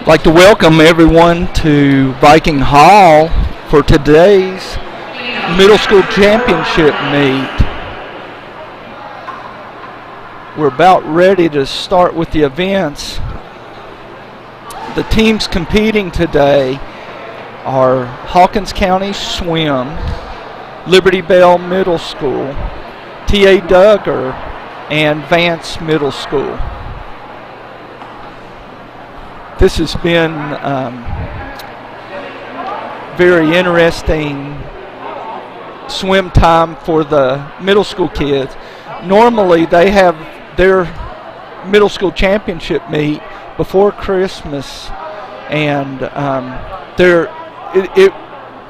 I'd like to welcome everyone to Viking Hall for today's middle school championship meet. We're about ready to start with the events. The teams competing today are Hawkins County Swim, Liberty Bell Middle School, T.A. Duggar, and Vance Middle School. This has been very interesting swim time for the middle school kids. Normally they have their middle school championship meet before Christmas, and it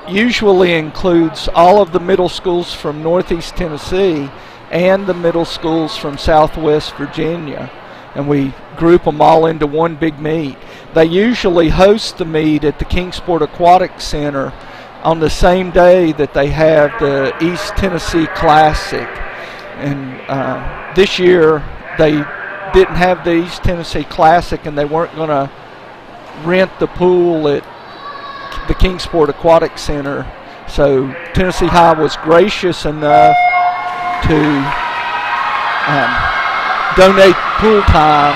usually includes all of the middle schools from Northeast Tennessee and the middle schools from Southwest Virginia, and we group them all into one big meet. They usually host the meet at the Kingsport Aquatic Center on the same day that they have the East Tennessee Classic. And this year they didn't have the East Tennessee Classic, and they weren't going to rent the pool at the Kingsport Aquatic Center. So Tennessee High was gracious enough to donate pool time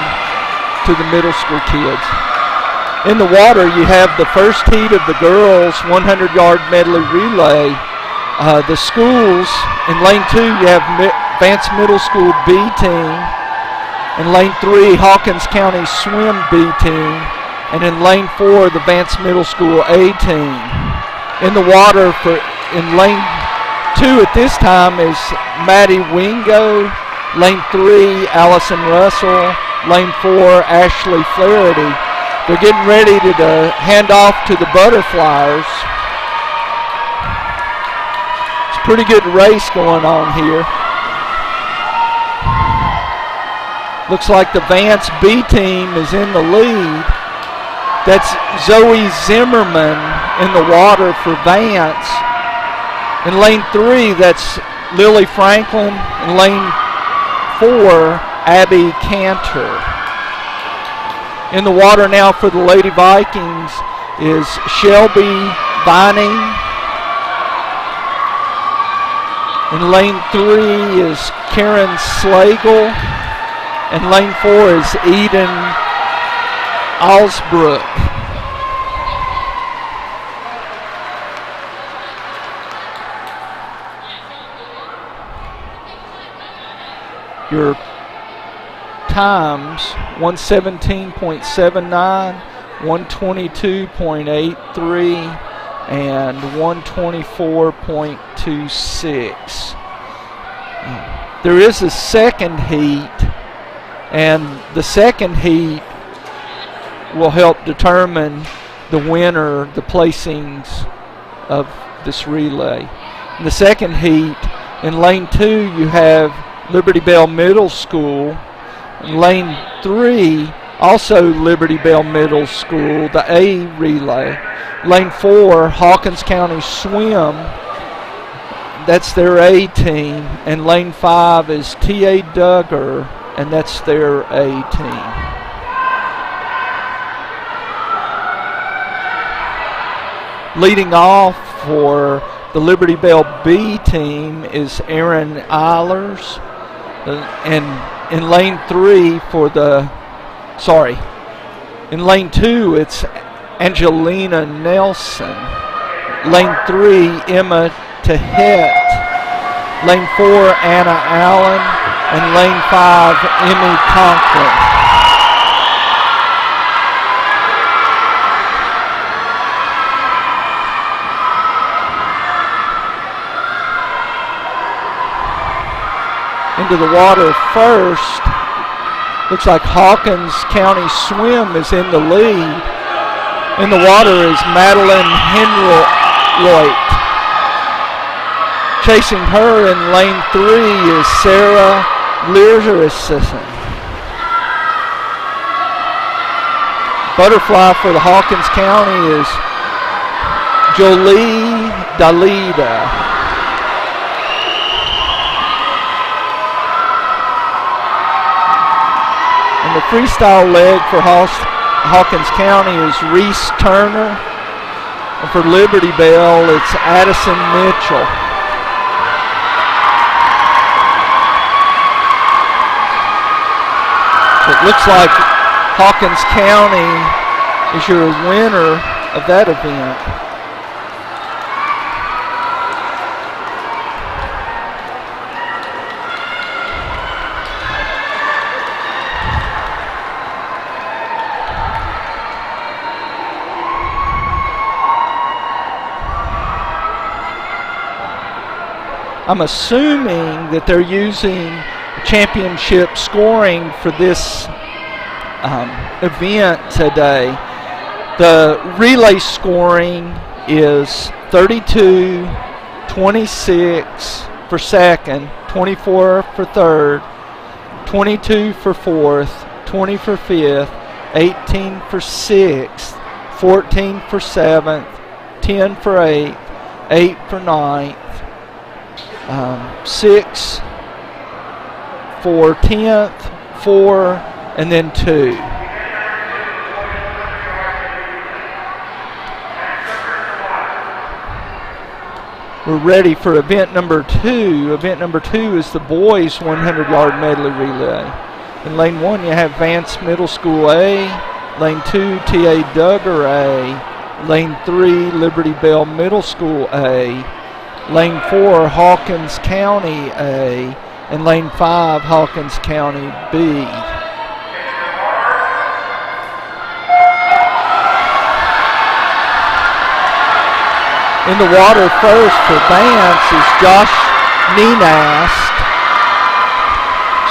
to the middle school kids. In the water, you have the first heat of the girls 100-yard medley relay. The schools, in lane 2, you have Vance Middle School B team. In lane 3, Hawkins County Swim B team. And in lane 4, the Vance Middle School A team. In the water, in lane 2 at this time is Maddie Wingo. Lane 3, Allison Russell. Lane 4, Ashley Flaherty. They're getting ready to hand off to the Butterflies. It's a pretty good race going on here. Looks like the Vance B team is in the lead. That's Zoe Zimmerman in the water for Vance. In lane 3, that's Lily Franklin. In lane 4, Abby Cantor. In the water now for the Lady Vikings is Shelby Vining. In lane 3 is Karen Slagle. And lane 4 is Eden Alsbrook. Your times 117.79, 122.83, and 124.26. There is a second heat, and the second heat will help determine the winner, the placings of this relay. In the second heat, in lane 2, you have Liberty Bell Middle School. In lane 3, also Liberty Bell Middle School, the A relay. Lane 4, Hawkins County Swim. That's their A team. And lane 5 is T.A. Duggar, and that's their A team. Leading off for the Liberty Bell B team is Aaron Eilers. And in lane 3 in lane 2, it's Angelina Nelson. Lane 3, Emma Tehet. Lane 4, Anna Allen. And lane 5, Emmy Conklin. Into the water first. Looks like Hawkins County Swim is in the lead. In the water is Madeline Henroit. Chasing her in lane 3 is Sarah Learson. Butterfly for the Hawkins County is Jolie Dalida. And the freestyle leg for Hawkins County is Reese Turner. And for Liberty Bell, it's Addison Mitchell. So it looks like Hawkins County is your winner of that event. I'm assuming that they're using championship scoring for this event today. The relay scoring is 32, 26 for second, 24 for third, 22 for fourth, 20 for fifth, 18 for sixth, 14 for seventh, 10 for eighth, 8 for ninth, 6 for 10th, 4, and then 2. We're ready for event number 2. Event number 2 is the boys 100-yard medley relay. In lane 1, you have Vance Middle School A. Lane 2, T.A. Duggar A. Lane 3, Liberty Bell Middle School A. Lane 4, Hawkins County A. And lane 5, Hawkins County B. In the water first for Vance is Josh Nenast,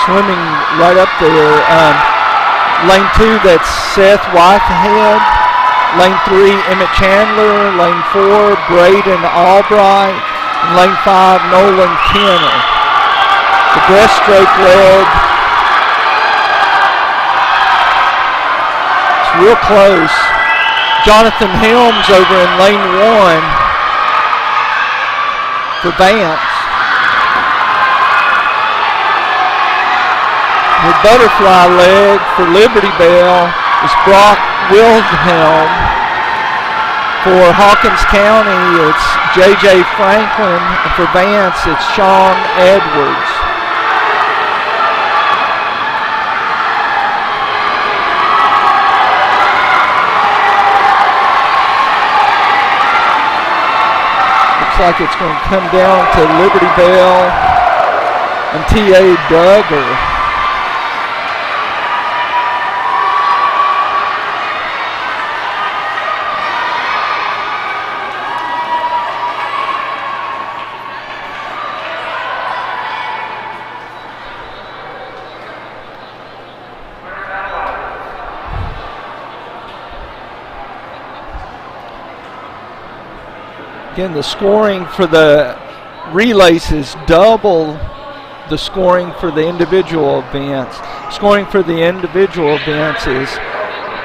swimming right up there. Lane 2, that's Seth Whitehead. Lane 3, Emmett Chandler. Lane 4, Braden Albright. And lane 5, Nolan Kenner. The breaststroke leg. It's real close. Jonathan Helms over in lane 1 for Vance. The butterfly leg for Liberty Bell is Brock Wilhelm. For Hawkins County, it's J.J. Franklin. And for Vance, it's Sean Edwards. Looks like it's going to come down to Liberty Bell and T.A. Duggar. Again, the scoring for the relays is double the scoring for the individual events. Scoring for the individual events is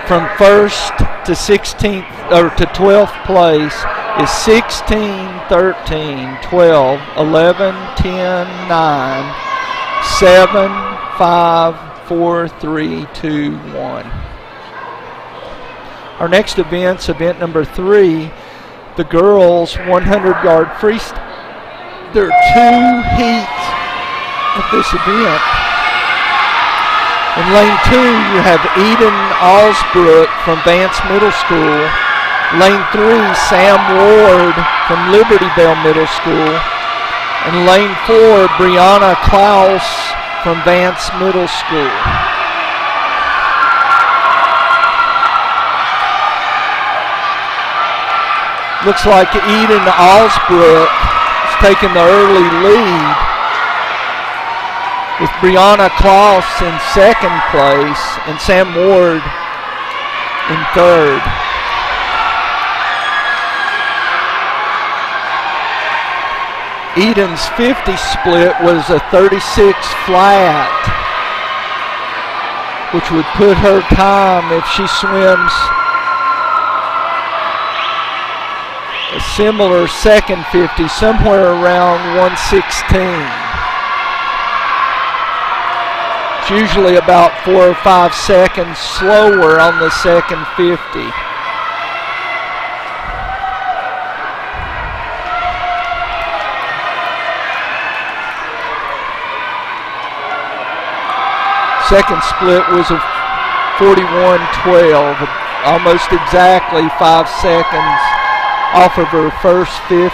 from first to 16th or to 12th place is 16, 13, 12, 11, 10, 9, 7, 5, 4, 3, 2, 1. Our next event's event number 3. The girls 100-yard freestyle. There are 2 heats of this event. In lane 2, you have Eden Alsbrook from Vance Middle School. Lane 3, Sam Ward from Liberty Bell Middle School. And lane 4, Brianna Klaus from Vance Middle School. Looks like Eden Alsbrook is taking the early lead with Brianna Klaus in second place and Sam Ward in third. Eden's 50 split was a 36 flat, which would put her time, if she swims a similar second 50, somewhere around 116. It's usually about 4 or 5 seconds slower on the second 50. Second split was a 41-12, almost exactly 5 seconds off of her first 50.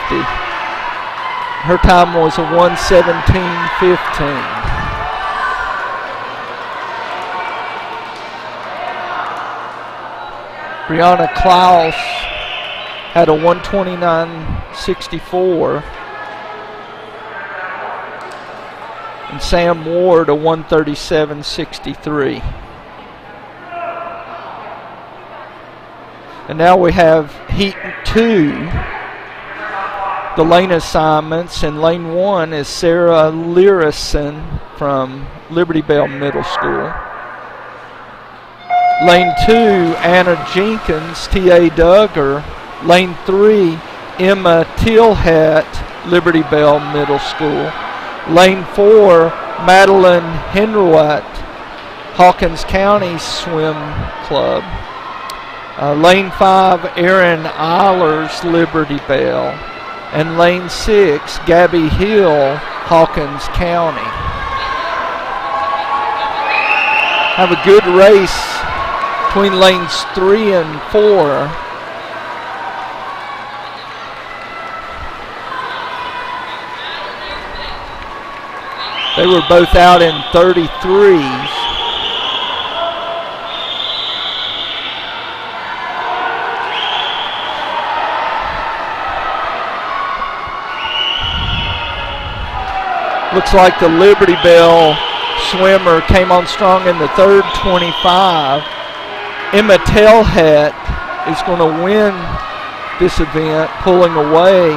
Her time was a 1:17.15. Brianna Klaus had a 1:29.64. And Sam Ward a 1:37.63. And now we have Heat 2, the lane assignments. In lane 1 is Sarah Learison from Liberty Bell Middle School. Lane 2, Anna Jenkins, T.A. Duggar. Lane 3, Emma Tillhat, Liberty Bell Middle School. Lane 4, Madeline Henriot, Hawkins County Swim Club. Lane 5, Erin Eilers, Liberty Bell. And lane 6, Gabby Hill, Hawkins County. Have a good race between lanes 3 and 4. They were both out in 33s. Looks like the Liberty Bell swimmer came on strong in the third 25. Emma Tillhat is going to win this event, pulling away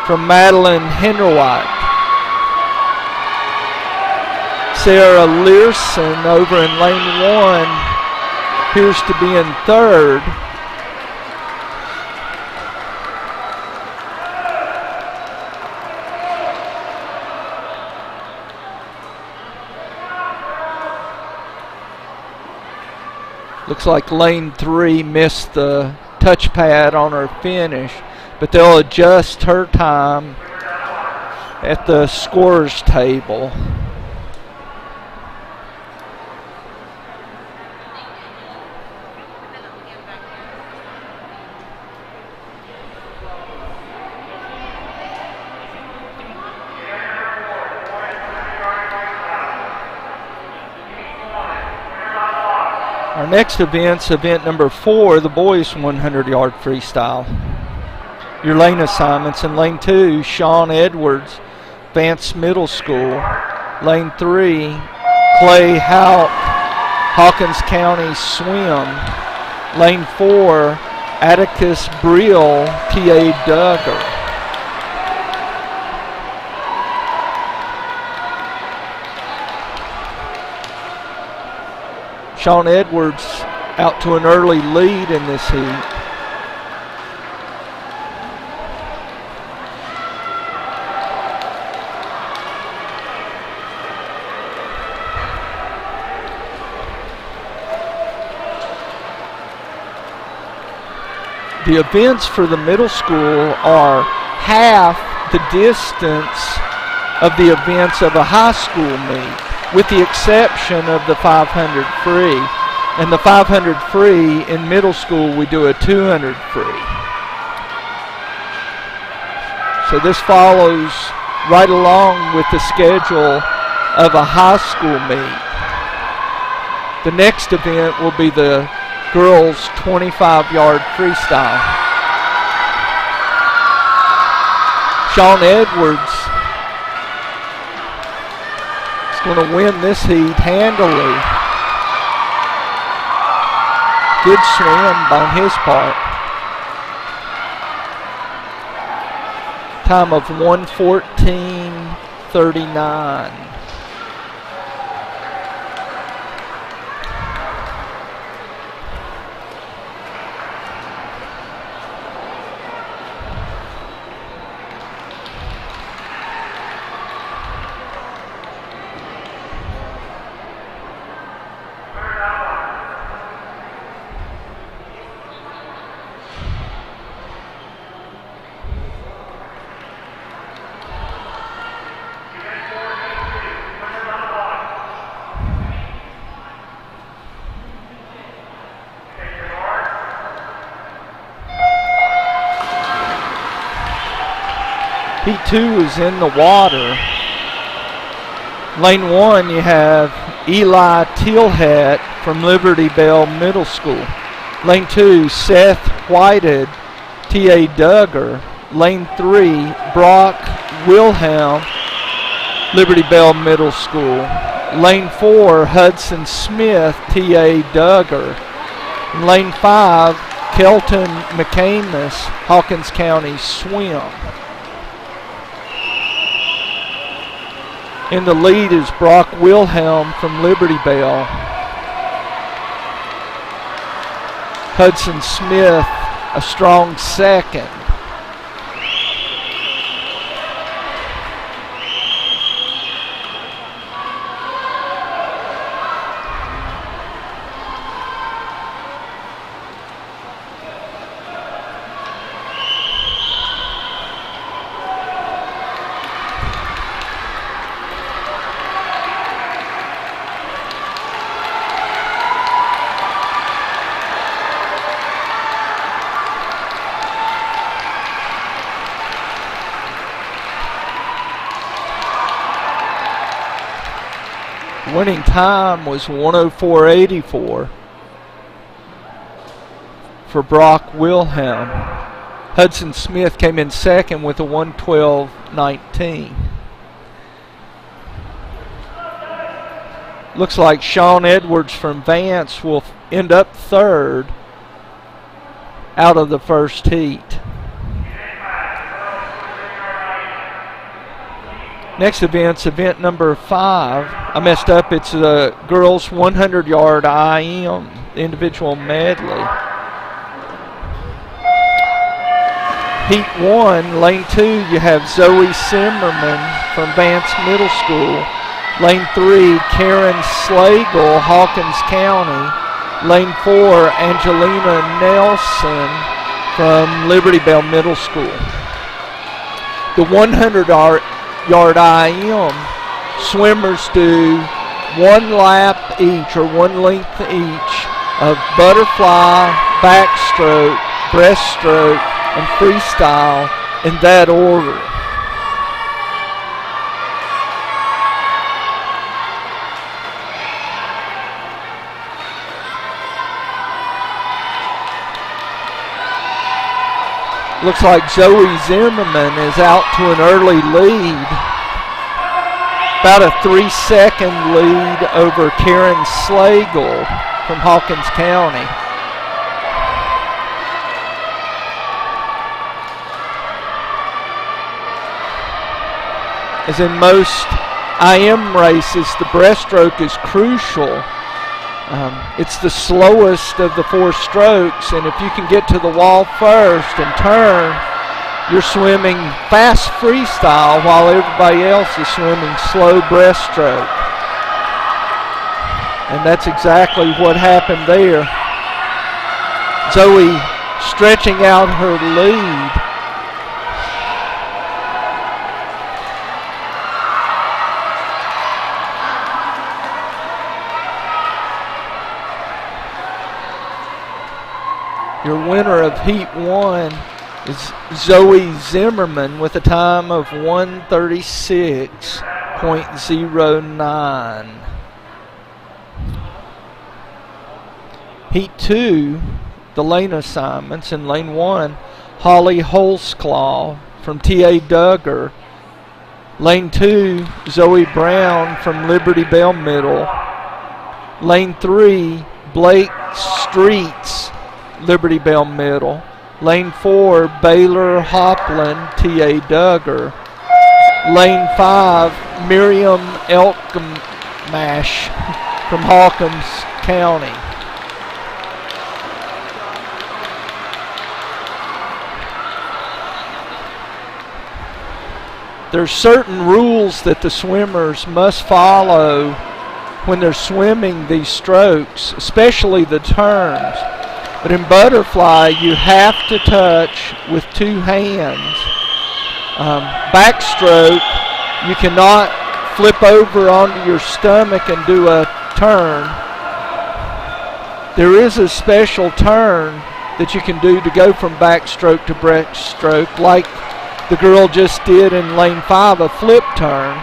from Madeline Henriot. Sarah Learson over in lane 1 appears to be in third. Looks like lane 3 missed the touchpad on her finish, but they'll adjust her time at the scorers table. Our next event's event number 4, the boys 100-yard freestyle. Your lane assignments: in lane 2, Sean Edwards, Vance Middle School. Lane 3, Clay Houck, Hawkins County Swim. Lane 4, Atticus Brill, T.A. Duggar. Sean Edwards out to an early lead in this heat. The events for the middle school are half the distance of the events of a high school meet, with the exception of the 500 free. And the 500 free in middle school, we do a 200 free. So this follows right along with the schedule of a high school meet. The next event will be the girls 25-yard freestyle. Sean Edwards going to win this heat handily. Good swim on his part. Time of 1:14.39. Heat 2 is in the water. Lane 1, you have Eli Tealhead from Liberty Bell Middle School. Lane 2, Seth Whitehead, T.A. Duggar. Lane 3, Brock Wilhelm, Liberty Bell Middle School. Lane 4, Hudson Smith, T.A. Duggar. Lane 5, Kelton McCamus, Hawkins County Swim. In the lead is Brock Wilhelm from Liberty Bell. Hudson Smith, a strong second. Winning time was 104.84 for Brock Wilhelm. Hudson Smith came in second with a 112.19. Looks like Sean Edwards from Vance will end up third out of the first heat. Next event's event number 5. I messed up. It's the girls 100-yard IM individual medley. Heat 1, lane 2, you have Zoe Zimmerman from Vance Middle School. Lane 3, Karen Slagle, Hawkins County. Lane 4, Angelina Nelson from Liberty Bell Middle School. The 100-yard IM swimmers do one lap each, or one length each, of butterfly, backstroke, breaststroke, and freestyle in that order. Looks like Zoe Zimmerman is out to an early lead. About a 3-second lead over Karen Slagle from Hawkins County. As in most IM races, the breaststroke is crucial. It's the slowest of the 4 strokes, and if you can get to the wall first and turn, you're swimming fast freestyle while everybody else is swimming slow breaststroke. And that's exactly what happened there. Zoe stretching out her lead. Your winner of Heat 1 is Zoe Zimmerman with a time of 1:36.09. Heat 2, the lane assignments. In lane 1, Holly Holsclaw from T.A. Duggar. Lane 2, Zoe Brown from Liberty Bell Middle. Lane 3, Blake Streets, Liberty Bell Middle. Lane 4, Baylor Hopland, T.A. Duggar. Lane 5, Miriam Elkmash from Hawkins County. There's certain rules that the swimmers must follow when they're swimming these strokes, especially the turns. But in butterfly, you have to touch with 2 hands. Backstroke, you cannot flip over onto your stomach and do a turn. There is a special turn that you can do to go from backstroke to breaststroke, like the girl just did in lane 5, a flip turn,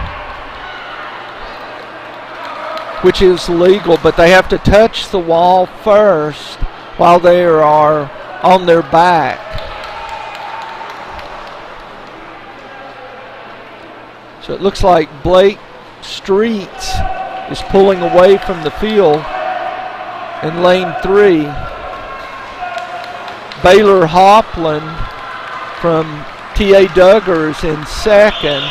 which is legal, but they have to touch the wall first while they are on their back. So it looks like Blake Streets is pulling away from the field in lane 3. Baylor Hopland from T.A. Duggar is in second.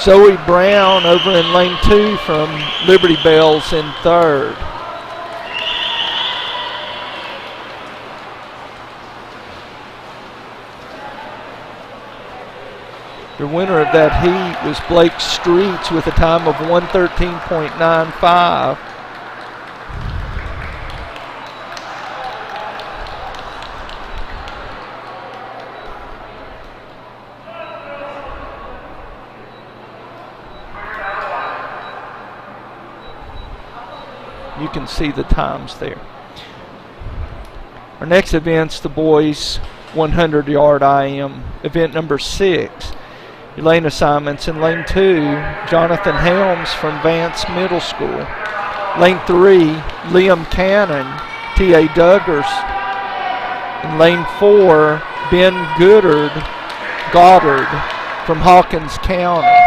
Zoe Brown over in lane 2 from Liberty Bells in third. The winner of that heat was Blake Streets with a time of 1:13.95. You can see the times there. Our next event's the boys 100-yard IM, event number 6. Your lane assignments in lane 2, Jonathan Helms from Vance Middle School. Lane 3, Liam Cannon, T.A. Duggars. In lane 4, Ben Goddard from Hawkins County.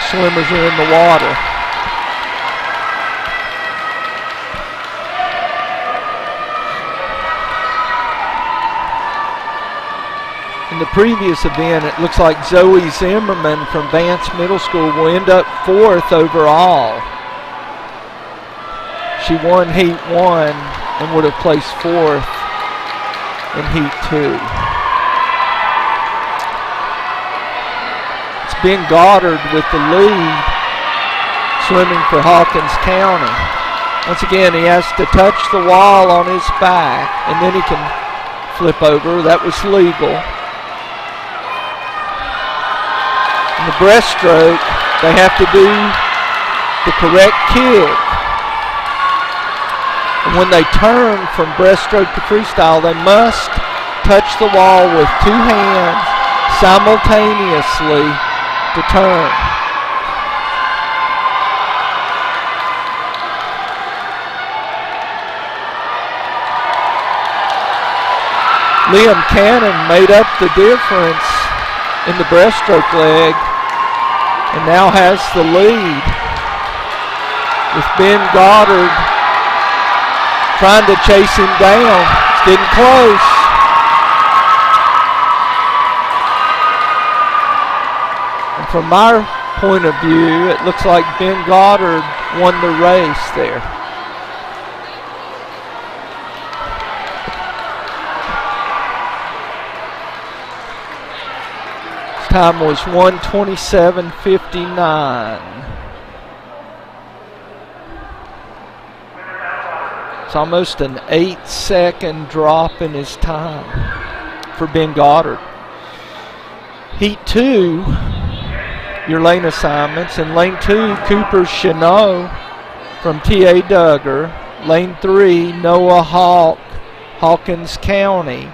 Swimmers are in the water. In the previous event, it looks like Zoe Zimmerman from Vance Middle School will end up 4th overall. She won Heat 1 and would have placed 4th in Heat 2. It's Ben Goddard with the lead, swimming for Hawkins County. Once again, he has to touch the wall on his back, and then he can flip over. That was legal. In the breaststroke, they have to do the correct kick. And when they turn from breaststroke to freestyle, they must touch the wall with 2 hands simultaneously to turn. Liam Cannon made up the difference in the breaststroke leg and now has the lead, with Ben Goddard trying to chase him down. It's getting close. And from our point of view, it looks like Ben Goddard won the race there. Time was 1:27.59. It's almost an 8-second drop in his time for Ben Goddard. Heat 2, your lane assignments. In lane 2, Cooper Chenot from T.A. Duggar. Lane 3, Noah Hawk, Hawkins County.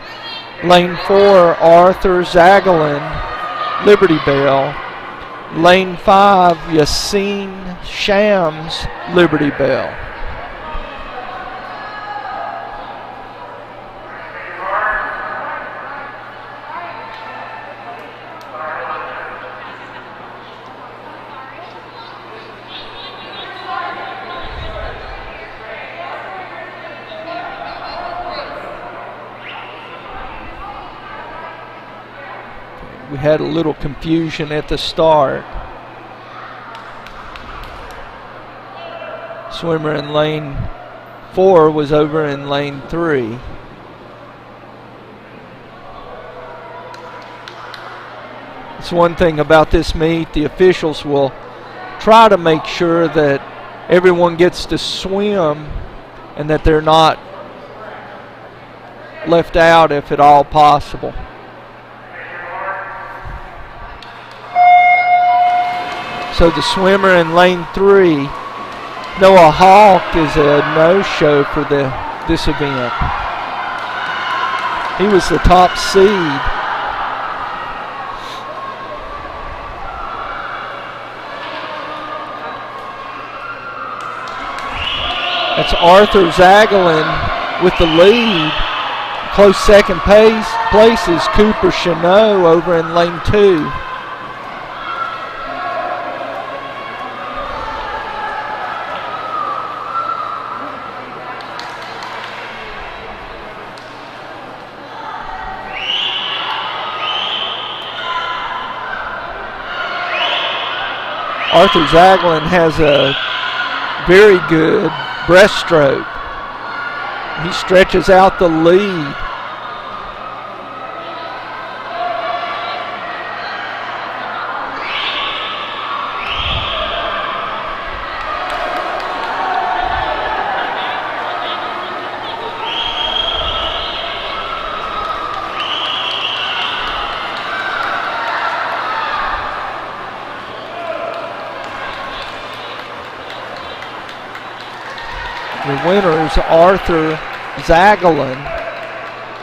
Lane 4, Arthur Zagalin, Liberty Bell. Lane 5, Yassine Shams, Liberty Bell. We had a little confusion at the start. Swimmer in lane 4 was over in lane 3. It's one thing about this meet, the officials will try to make sure that everyone gets to swim and that they're not left out if at all possible. So the swimmer in lane 3, Noah Hawk is a no-show for this event. He was the top seed. That's Arthur Zagalin with the lead. Close second place is Cooper Chanot over in lane 2. Arthur Zagalin has a very good breaststroke. He stretches out the lead. The winner is Arthur Zagalin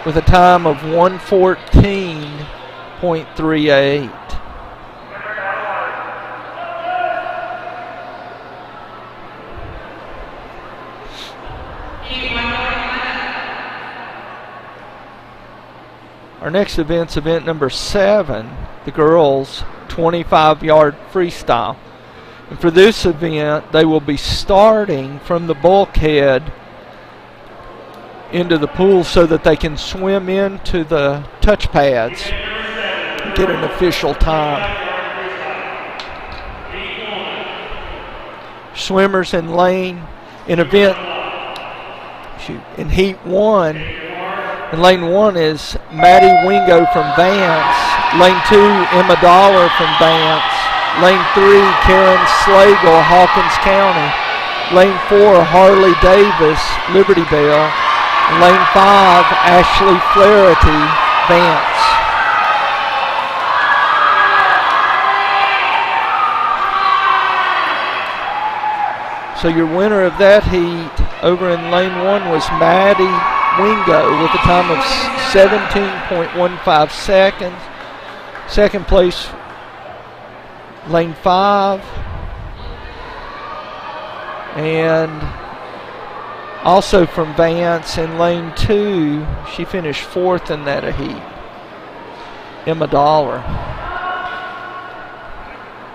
with a time of 1:14.38. Our next event's event number 7, the girls' 25-yard freestyle. And for this event, they will be starting from the bulkhead into the pool so that they can swim into the touch pads and get an official time. Swimmers in heat 1. In lane 1 is Maddie Wingo from Vance. Lane 2, Emma Dollar from Vance. Lane 3, Karen Slagle, Hawkins County. Lane 4, Harley Davis, Liberty Bell. And lane 5, Ashley Flaherty, Vance. So your winner of that heat over in lane 1 was Maddie Wingo with a time of 17.15 seconds. Second place, lane 5, and also from Vance in lane 2, she finished 4th in that heat, Emma Dollar.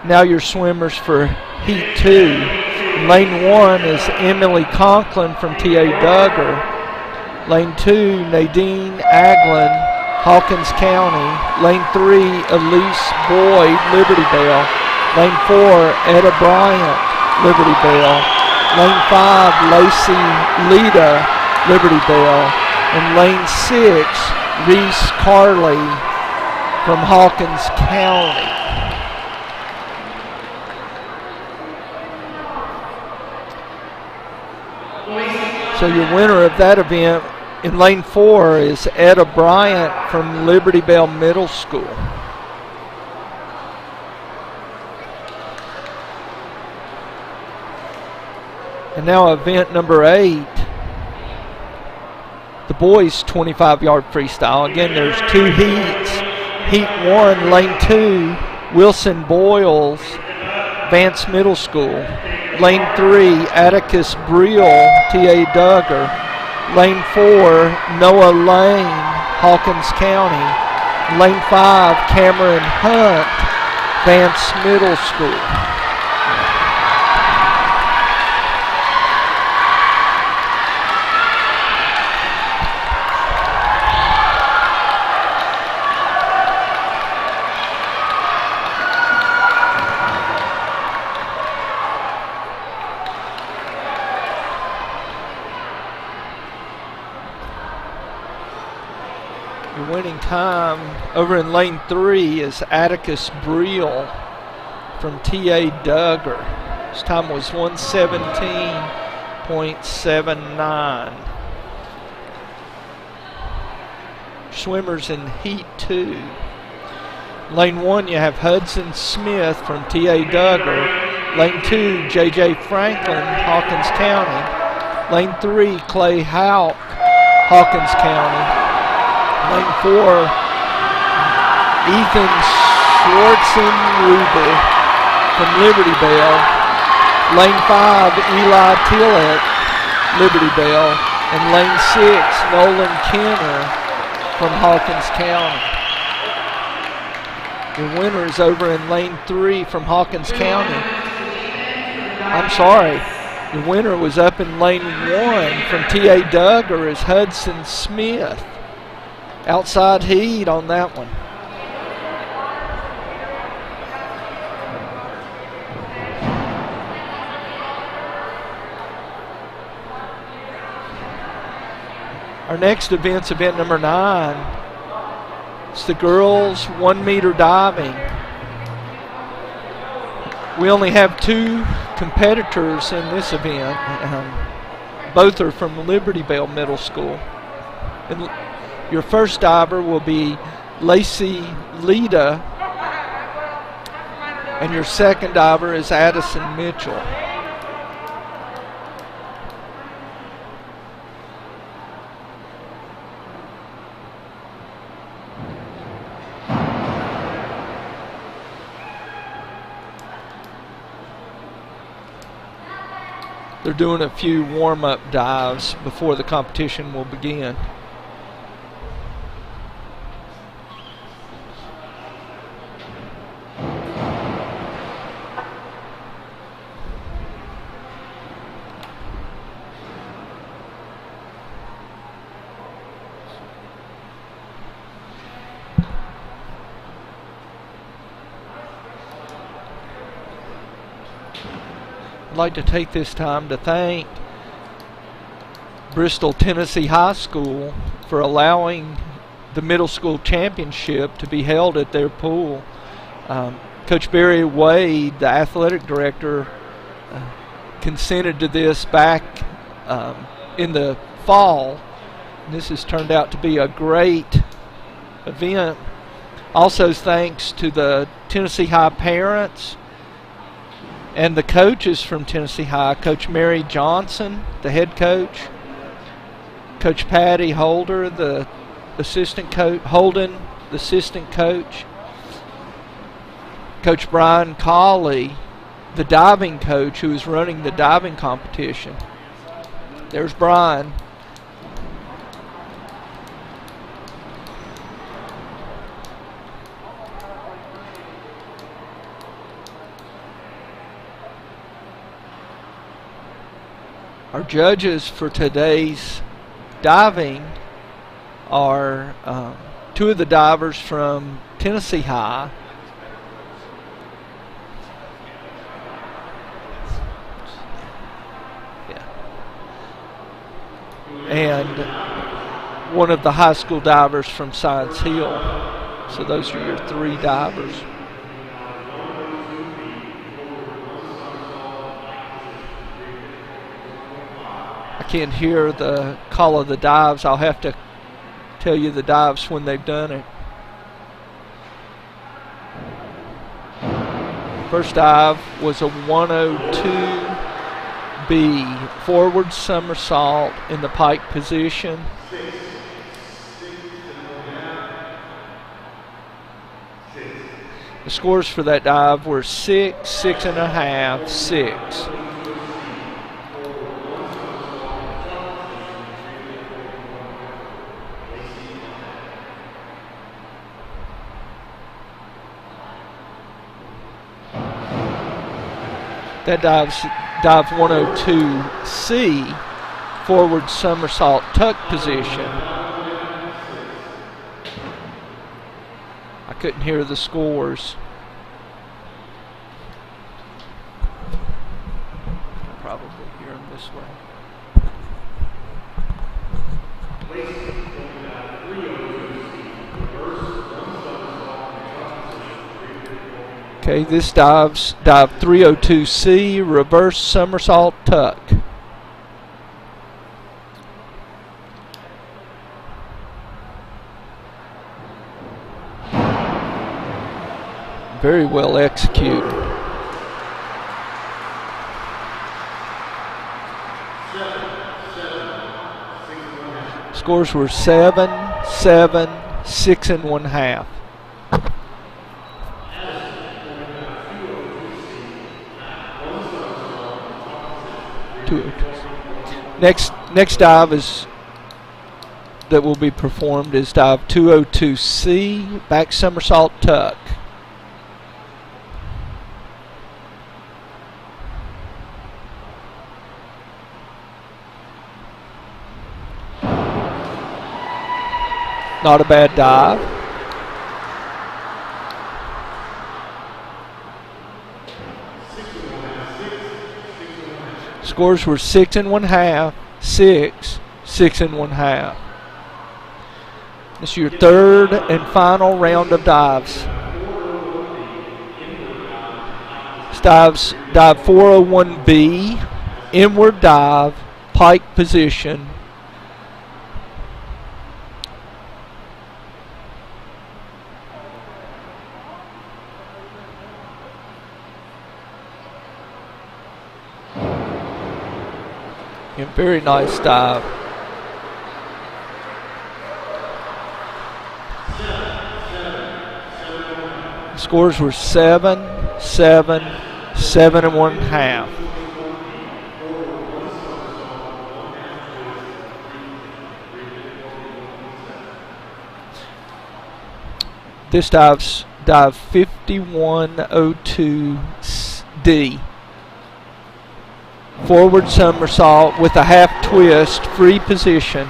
Now your swimmers for heat 2. In lane 1 is Emily Conklin from T.A. Duggar. Lane 2, Nadine Aglin, Hawkins County. Lane 3, Elise Boyd, Liberty Bell. Lane 4, Etta Bryant, Liberty Bell. Lane 5, Lacey Lita, Liberty Bell. And lane 6, Reese Carley from Hawkins County. So your winner of that event in lane 4 is Etta Bryant from Liberty Bell Middle School. And now event number 8, the boys' 25-yard freestyle. Again, there's 2 heats. Heat 1, lane 2, Wilson Boyles, Vance Middle School. Lane 3, Atticus Briel, T.A. Duggar. Lane 4, Noah Lane, Hawkins County. Lane 5, Cameron Hunt, Vance Middle School. Your winning time over in lane 3 is Atticus Briel from T.A. Duggar. His time was 1:17.79. Swimmers in heat 2. Lane 1, you have Hudson Smith from T.A. Duggar. Lane 2, J.J. Franklin, Hawkins County. Lane 3, Clay Houck, Hawkins County. Lane 4, Ethan Schwarzenruber from Liberty Bell. Lane 5, Eli Tillett, Liberty Bell. And lane 6, Nolan Kenner from Hawkins County. The winner is over in lane 3 from Hawkins County. I'm sorry. The winner was up in lane 1 from T.A. Duggar is Hudson Smith. Outside heat on that one. Our next event's event number 9. It's the girls 1 meter diving. We only have 2 competitors in this event. Both are from Liberty Bell Middle School. And your first diver will be Lacey Lita, and your second diver is Addison Mitchell. They're doing a few warm-up dives before the competition will begin. I'd like to take this time to thank Bristol Tennessee High School for allowing the middle school championship to be held at their pool. Coach Barry Wade, the athletic director, consented to this back in the fall. This has turned out to be a great event. Also thanks to the Tennessee High parents and the coaches from Tennessee High, Coach Mary Johnson, the head coach, Coach Patty Holder, the assistant coach, Holden, the assistant coach, Coach Brian Colley, the diving coach who is running the diving competition. There's Brian. Our judges for today's diving are 2 of the divers from Tennessee High. And 1 of the high school divers from Science Hill. So those are your 3 divers. I can't hear the call of the dives. I'll have to tell you the dives when they've done it. First dive was a 102B forward somersault in the pike position. The scores for that dive were 6, 6.5, 6. That dive's dive 102C, forward somersault tuck position. I couldn't hear the scores. I'll probably hear them this way. Okay, this dive's dive 302C, reverse somersault tuck. Very well executed. Scores were 7, 7, 6 1/2. Next dive is that will be performed is dive 202C, back somersault tuck. Not a bad dive. Scores were 6 1/2, 6, 6 1/2. This is your third and final round of dives. It's dive 401B, inward dive, pike position. And very nice dive. Scores were 7, 7, 7 1/2. This dive's dive 5102D. Forward somersault with a half twist, free position.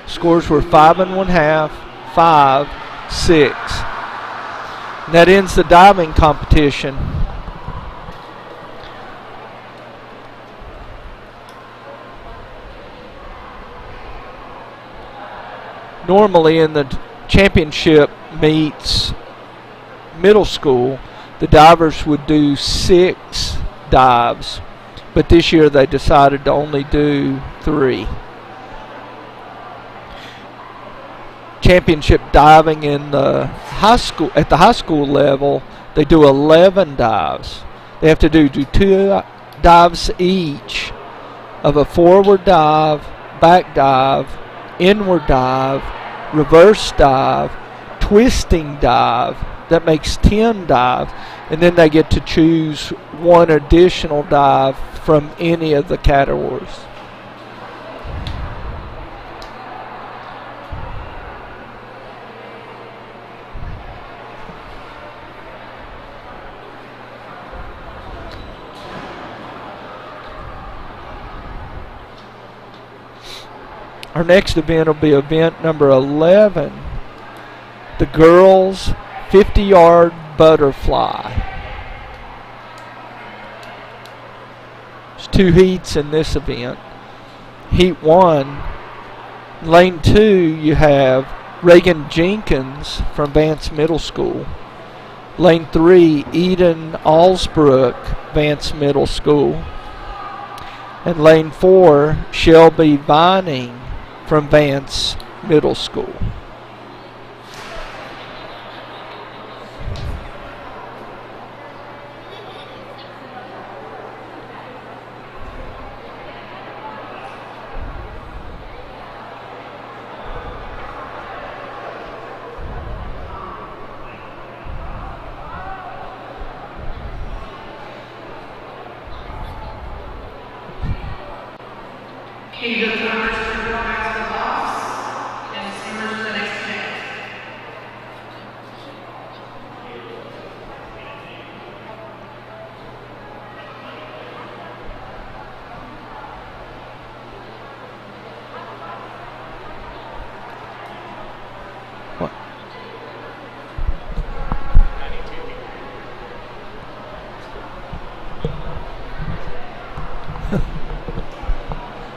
Scores were 5 1/2, 5, 6. And that ends the diving competition. Normally in the championship meets middle school, the divers would do 6 dives, but this year they decided to only do 3. Championship diving in the high school, at the high school level, they do 11 dives. They have to do 2 dives each of a forward dive, back dive, inward dive, reverse dive, twisting dive. That makes 10 dives, and then they get to choose 1 additional dive from any of the categories. Our next event will be event number 11, the girls 50-yard butterfly. There's 2 heats in this event. Heat 1, lane 2, you have Reagan Jenkins from Vance Middle School. Lane 3, Eden Allsbrook, Vance Middle School. And lane 4, Shelby Vining from Vance Middle School.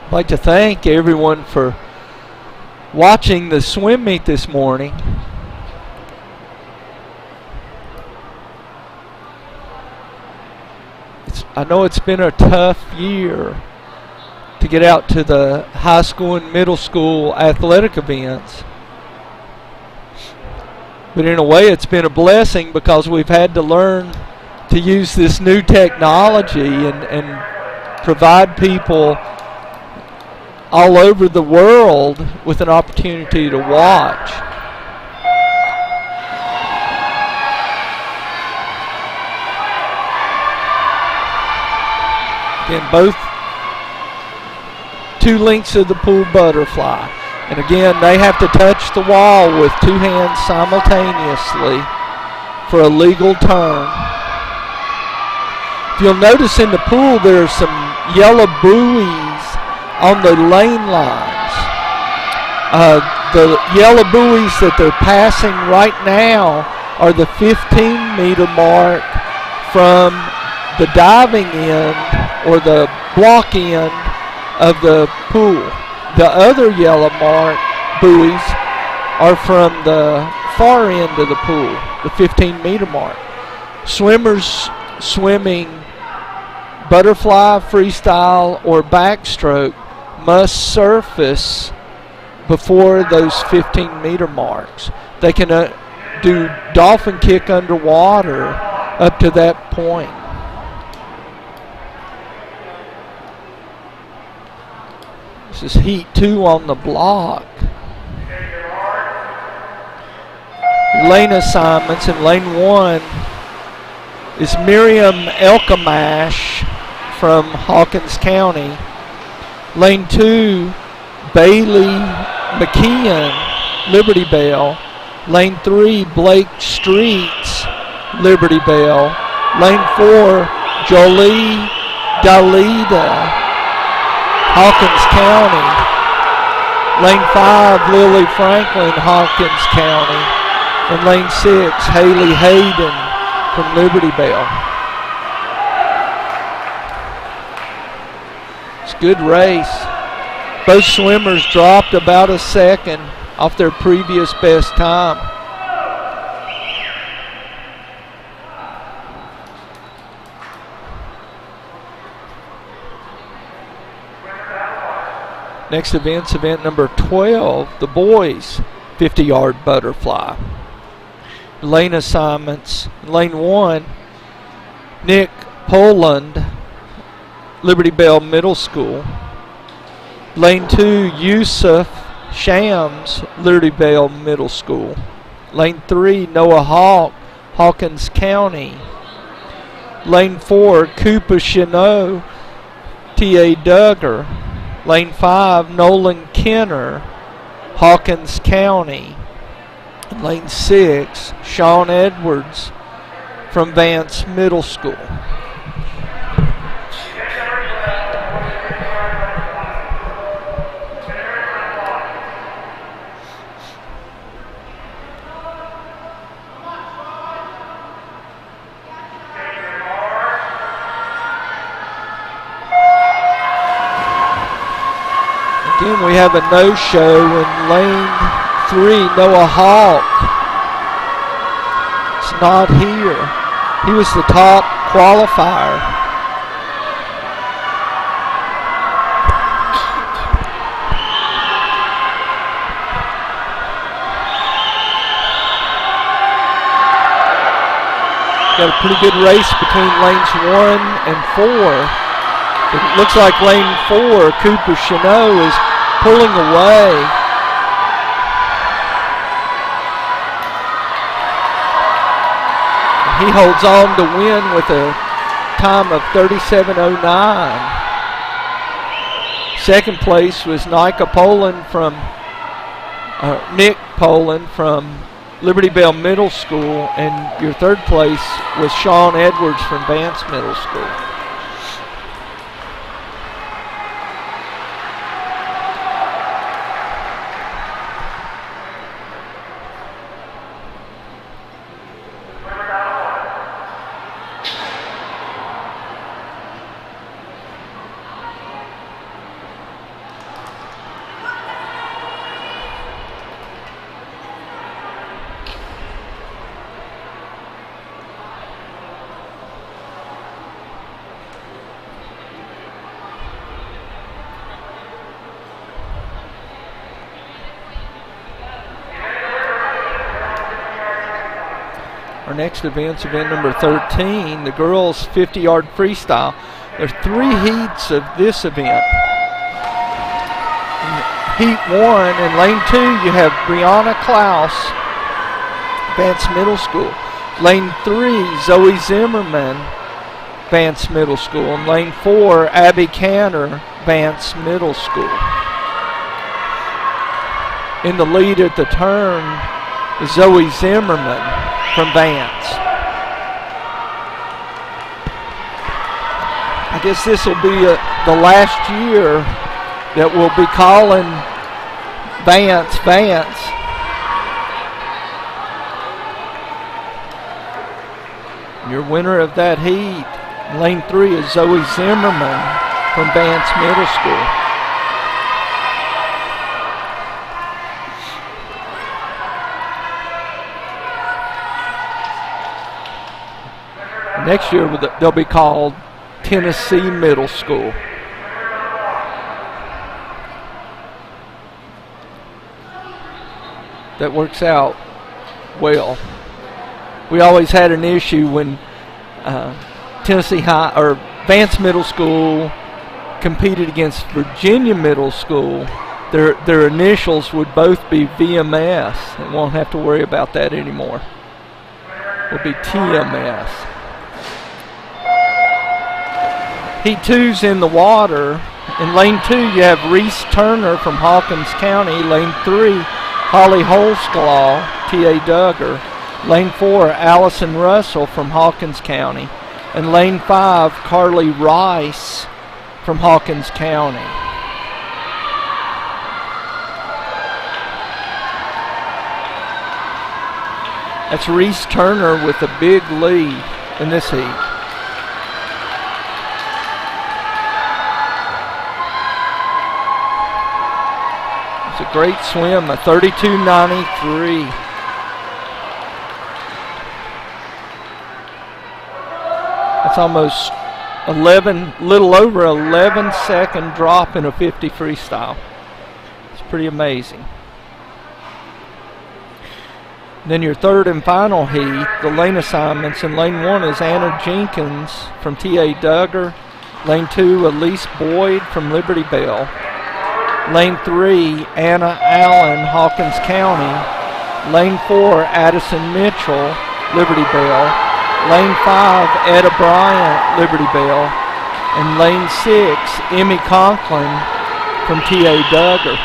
I'd like to thank everyone for watching the swim meet this morning. I know it's been a tough year to get out to the high school and middle school athletic events. But in a way it's been a blessing because we've had to learn to use this new technology and provide people all over the world with an opportunity to watch. Again, both 2 lengths of the pool butterfly. And again, they have to touch the wall with 2 hands simultaneously for a legal turn. If you'll notice in the pool, there are some yellow buoys on the lane lines. The yellow buoys that they're passing right now are the 15-meter mark from the diving end or the block end of the pool. The other yellow mark buoys are from the far end of the pool, the 15-meter mark. Swimmers swimming butterfly, freestyle, or backstroke must surface before those 15-meter marks. They can do dolphin kick underwater up to that point. This is heat 2 on the block. Lane assignments in lane 1 is Miriam Elkamash from Hawkins County. Lane 2, Bailey McKeon, Liberty Bell. Lane 3, Blake Streets, Liberty Bell. Lane 4, Jolie Dalida, Hawkins County. Lane 5, Lily Franklin, Hawkins County. And lane 6, Haley Hayden from Liberty Bell. It's a good race. Both swimmers dropped about a second off their previous best time. Next event's event number 12, the boys 50-yard butterfly. Lane assignments. Lane 1, Nick Poland, Liberty Bell Middle School. Lane 2, Yusuf Shams, Liberty Bell Middle School. Lane 3, Noah Hawk, Hawkins County. Lane 4, Cooper Chanot, T.A. Duggar. Lane 5, Nolan Kenner, Hawkins County. And lane 6, Sean Edwards from Vance Middle School. Again, we have a no-show in lane 3, Noah Hawk. It's not here. He was the top qualifier. Got a pretty good race between lanes 1 and 4. It looks like lane 4, Cooper Chanot, is pulling away. He holds on to win with a time of 37:09. Second place was Nick Poland from Liberty Bell Middle School, and your third place was Sean Edwards from Vance Middle School. Our next event's event number 13, the girls 50-yard freestyle. There's 3 heats of this event. In heat 1, in lane 2, you have Brianna Klaus, Vance Middle School. Lane 3, Zoe Zimmerman, Vance Middle School. And lane 4, Abby Cantor, Vance Middle School. In the lead at the turn is Zoe Zimmerman from Vance. I guess this will be the last year that we'll be calling Vance. Your winner of that heat, lane 3, is Zoe Zimmerman from Vance Middle School. Next year they'll be called Tennessee Middle School. That works out well. We always had an issue when Tennessee High or Vance Middle School competed against Virginia Middle School. Their initials would both be VMS. They won't have to worry about that anymore. It'll be TMS. Heat 2's in the water. In lane 2, you have Reese Turner from Hawkins County. Lane 3, Holly Holsclaw, T.A. Duggar. Lane 4, Allison Russell from Hawkins County. And lane 5, Carly Rice from Hawkins County. That's Reese Turner with a big lead in this heat. It's a great swim, a 32.93. That's almost little over 11-second drop in a 50 freestyle. It's pretty amazing. Then your third and final heat, the lane assignments. In lane 1 is Anna Jenkins from T.A. Duggar. Lane 2, Elise Boyd from Liberty Bell. Lane 3, Anna Allen, Hawkins County. Lane 4, Addison Mitchell, Liberty Bell. Lane 5, Etta Bryant, Liberty Bell. And lane 6, Emmy Conklin from T.A. Duggar.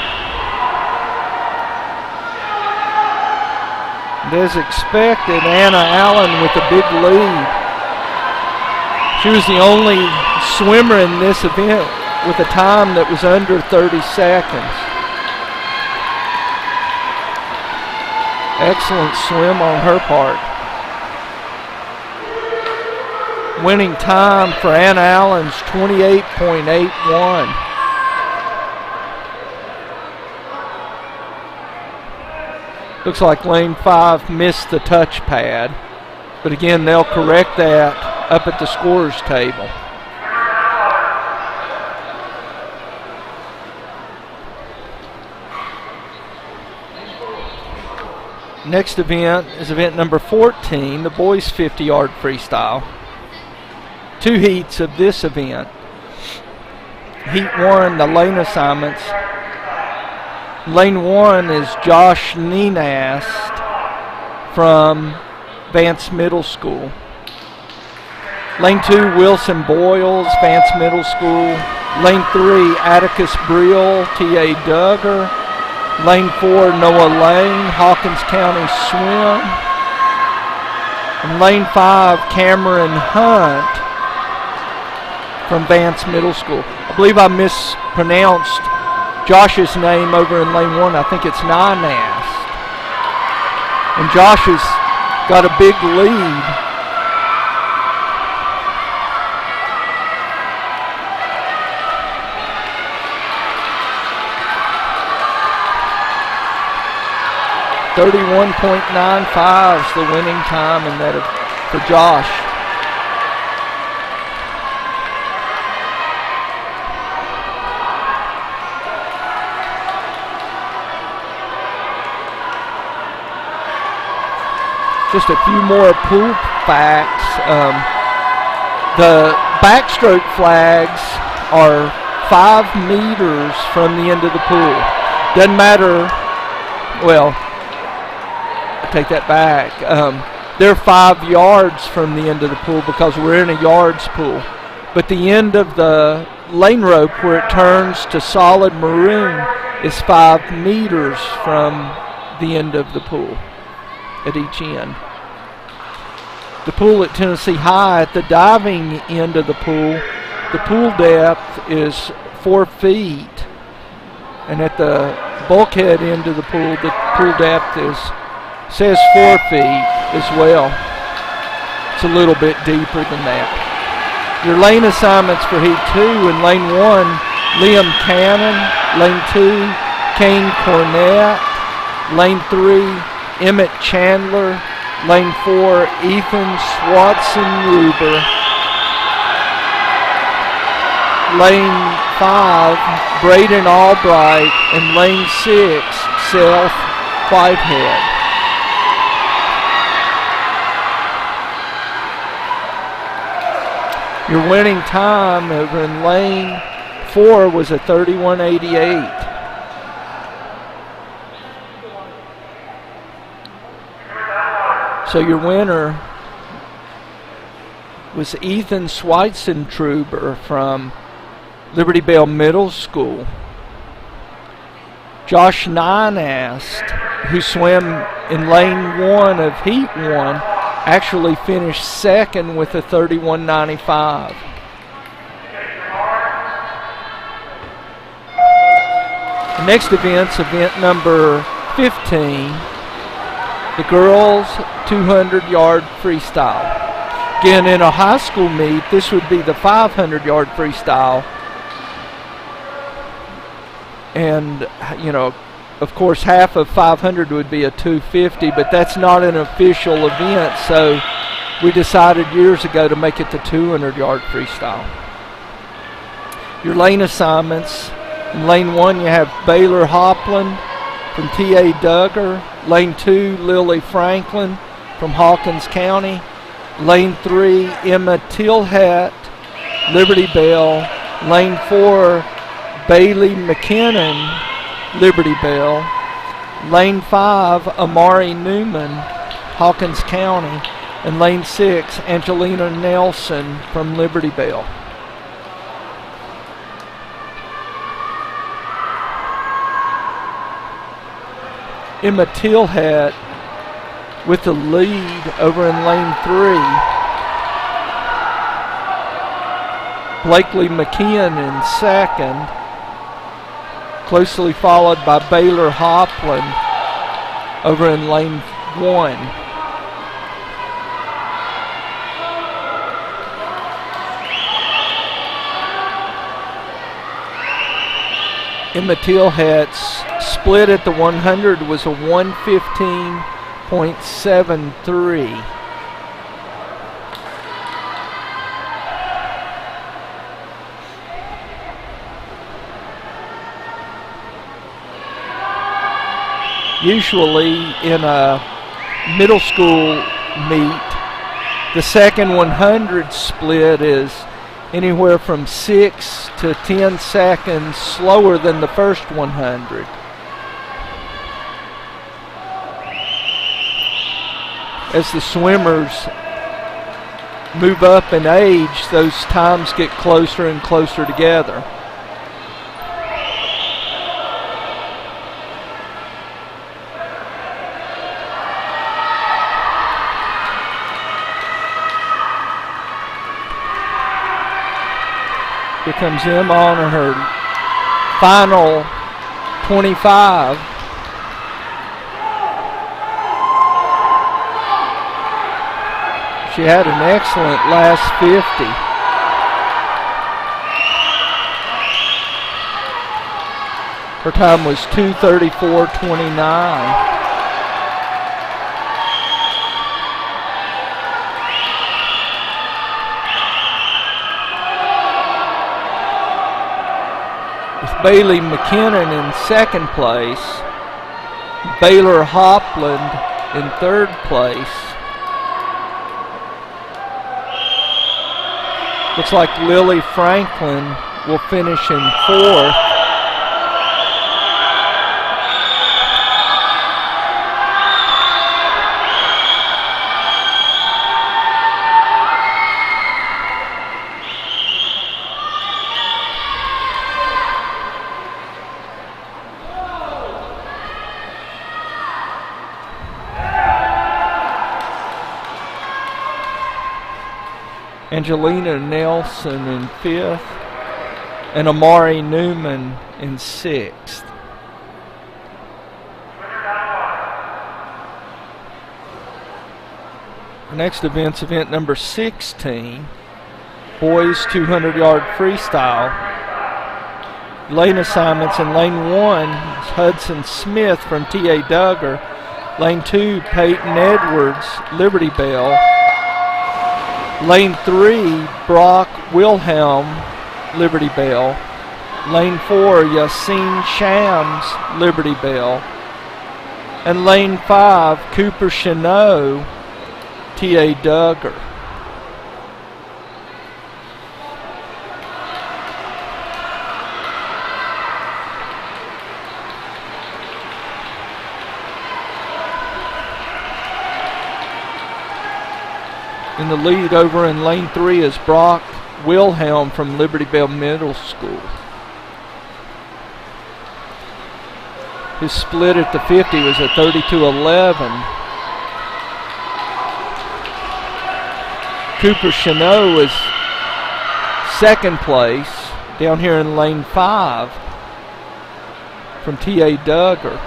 And as expected, Anna Allen with a big lead. She was the only swimmer in this event with a time that was under 30 seconds. Excellent swim on her part. Winning time for Anna Allen's 28.81. Looks like lane 5 missed the touchpad, but again, they'll correct that up at the scorer's table. Next event is event number 14, the boys 50-yard freestyle. 2 heats of this event. Heat 1, the lane assignments. Lane 1 is Josh Nenast from Vance Middle School. Lane 2, Wilson Boyles, Vance Middle School. Lane 3, Atticus Brill, T.A. Duggar. Lane 4, Noah Lane, Hawkins County Swim. And lane 5, Cameron Hunt from Vance Middle School. I believe I mispronounced Josh's name over in lane 1. I think it's Nenast. And Josh has got a big lead. .95 is the winning time in that for Josh. just a few more pool facts. The backstroke flags are 5 meters from the end of the pool. Doesn't matter, well, I take that back. They're 5 yards from the end of the pool because we're in a yards pool. But the end of the lane rope where it turns to solid maroon is 5 meters from the end of the pool at each end. The pool at Tennessee High, at the diving end of the pool depth is 4 feet. And at the bulkhead end of the pool depth says 4 feet as well. It's a little bit deeper than that. Your lane assignments for Heat 2: in Lane 1, Liam Cannon. Lane 2, Kane Cornett. Lane 3, Emmett Chandler. Lane 4, Ethan Swatson-Ruber. Lane 5, Braden Albright. And Lane 6, Seth Whitehead. Your winning time over in Lane 4 was a 31:88. So your winner was Ethan Schweitzentreuber from Liberty Bell Middle School. Josh Nynast, who swam in Lane 1 of Heat 1, actually finished second with a 31:95. The next event's event number 15, the girls 200-yard freestyle. Again, in a high school meet, this would be the 500-yard freestyle. And, you know, of course, half of 500 would be a 250, but that's not an official event, so we decided years ago to make it the 200-yard freestyle. Your lane assignments: in Lane 1, you have Baylor Hopland from T.A. Duggar. Lane 2, Lily Franklin from Hawkins County. Lane 3, Emma Tillhat, Liberty Bell. Lane 4, Bailey McKinnon, Liberty Bell. Lane 5, Amari Newman, Hawkins County. And Lane 6, Angelina Nelson from Liberty Bell. Emma Tillhat with the lead over in Lane 3. Blakely McKeon in second, closely followed by Baylor Hopland over in Lane 1. Emma Tillhat's split at the 100 was a 1:15.73. Usually in a middle school meet, the second 100 split is anywhere from 6 to 10 seconds slower than the first 100. As the swimmers move up in age, those times get closer and closer together. Here comes Emma on her final 25. She had an excellent last 50. Her time was 2:34.29. Bailey McKinnon in second place, Baylor Hopland in third place, Looks like Lily Franklin will finish in 4th. Angelina Nelson in 5th, and Amari Newman in 6th. Our next event's event number 16, boys 200-yard freestyle. Lane assignments in lane 1 is Hudson Smith from T.A. Duggar. Lane 2, Peyton Edwards, Liberty Bell. Lane 3, Brock Wilhelm, Liberty Bell. Lane 4, Yassine Shams, Liberty Bell. And lane 5, Cooper Chanot, T.A. Duggar. In the lead over in lane 3 is Brock Wilhelm from Liberty Bell Middle School. His split at the 50 was a 32.11. Cooper Chanot was second place down here in lane 5 from T.A. Duggar.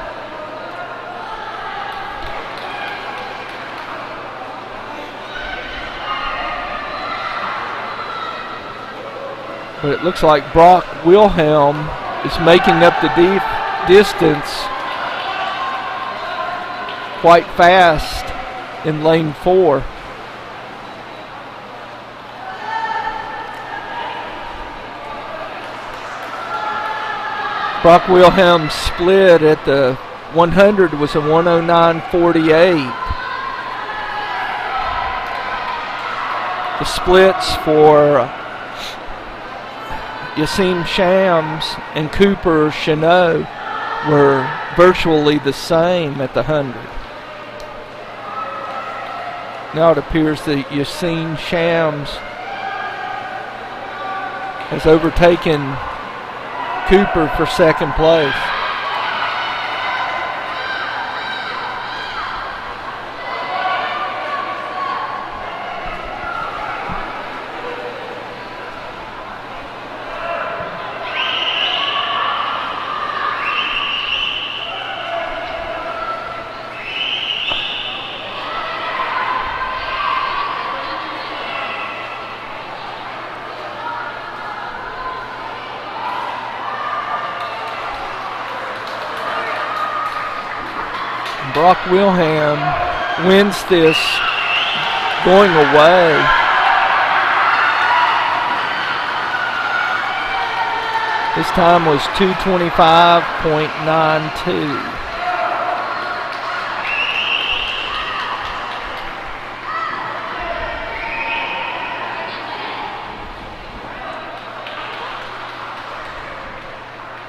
But it looks like Brock Wilhelm is making up the distance quite fast in lane 4. Brock Wilhelm's split at the 100 was a 109.48. The splits for Yassine Shams and Cooper Chanot were virtually the same at the 100. Now it appears that Yassine Shams has overtaken Cooper for second place. Brock Wilhelm wins this going away. His time was 2:25.92.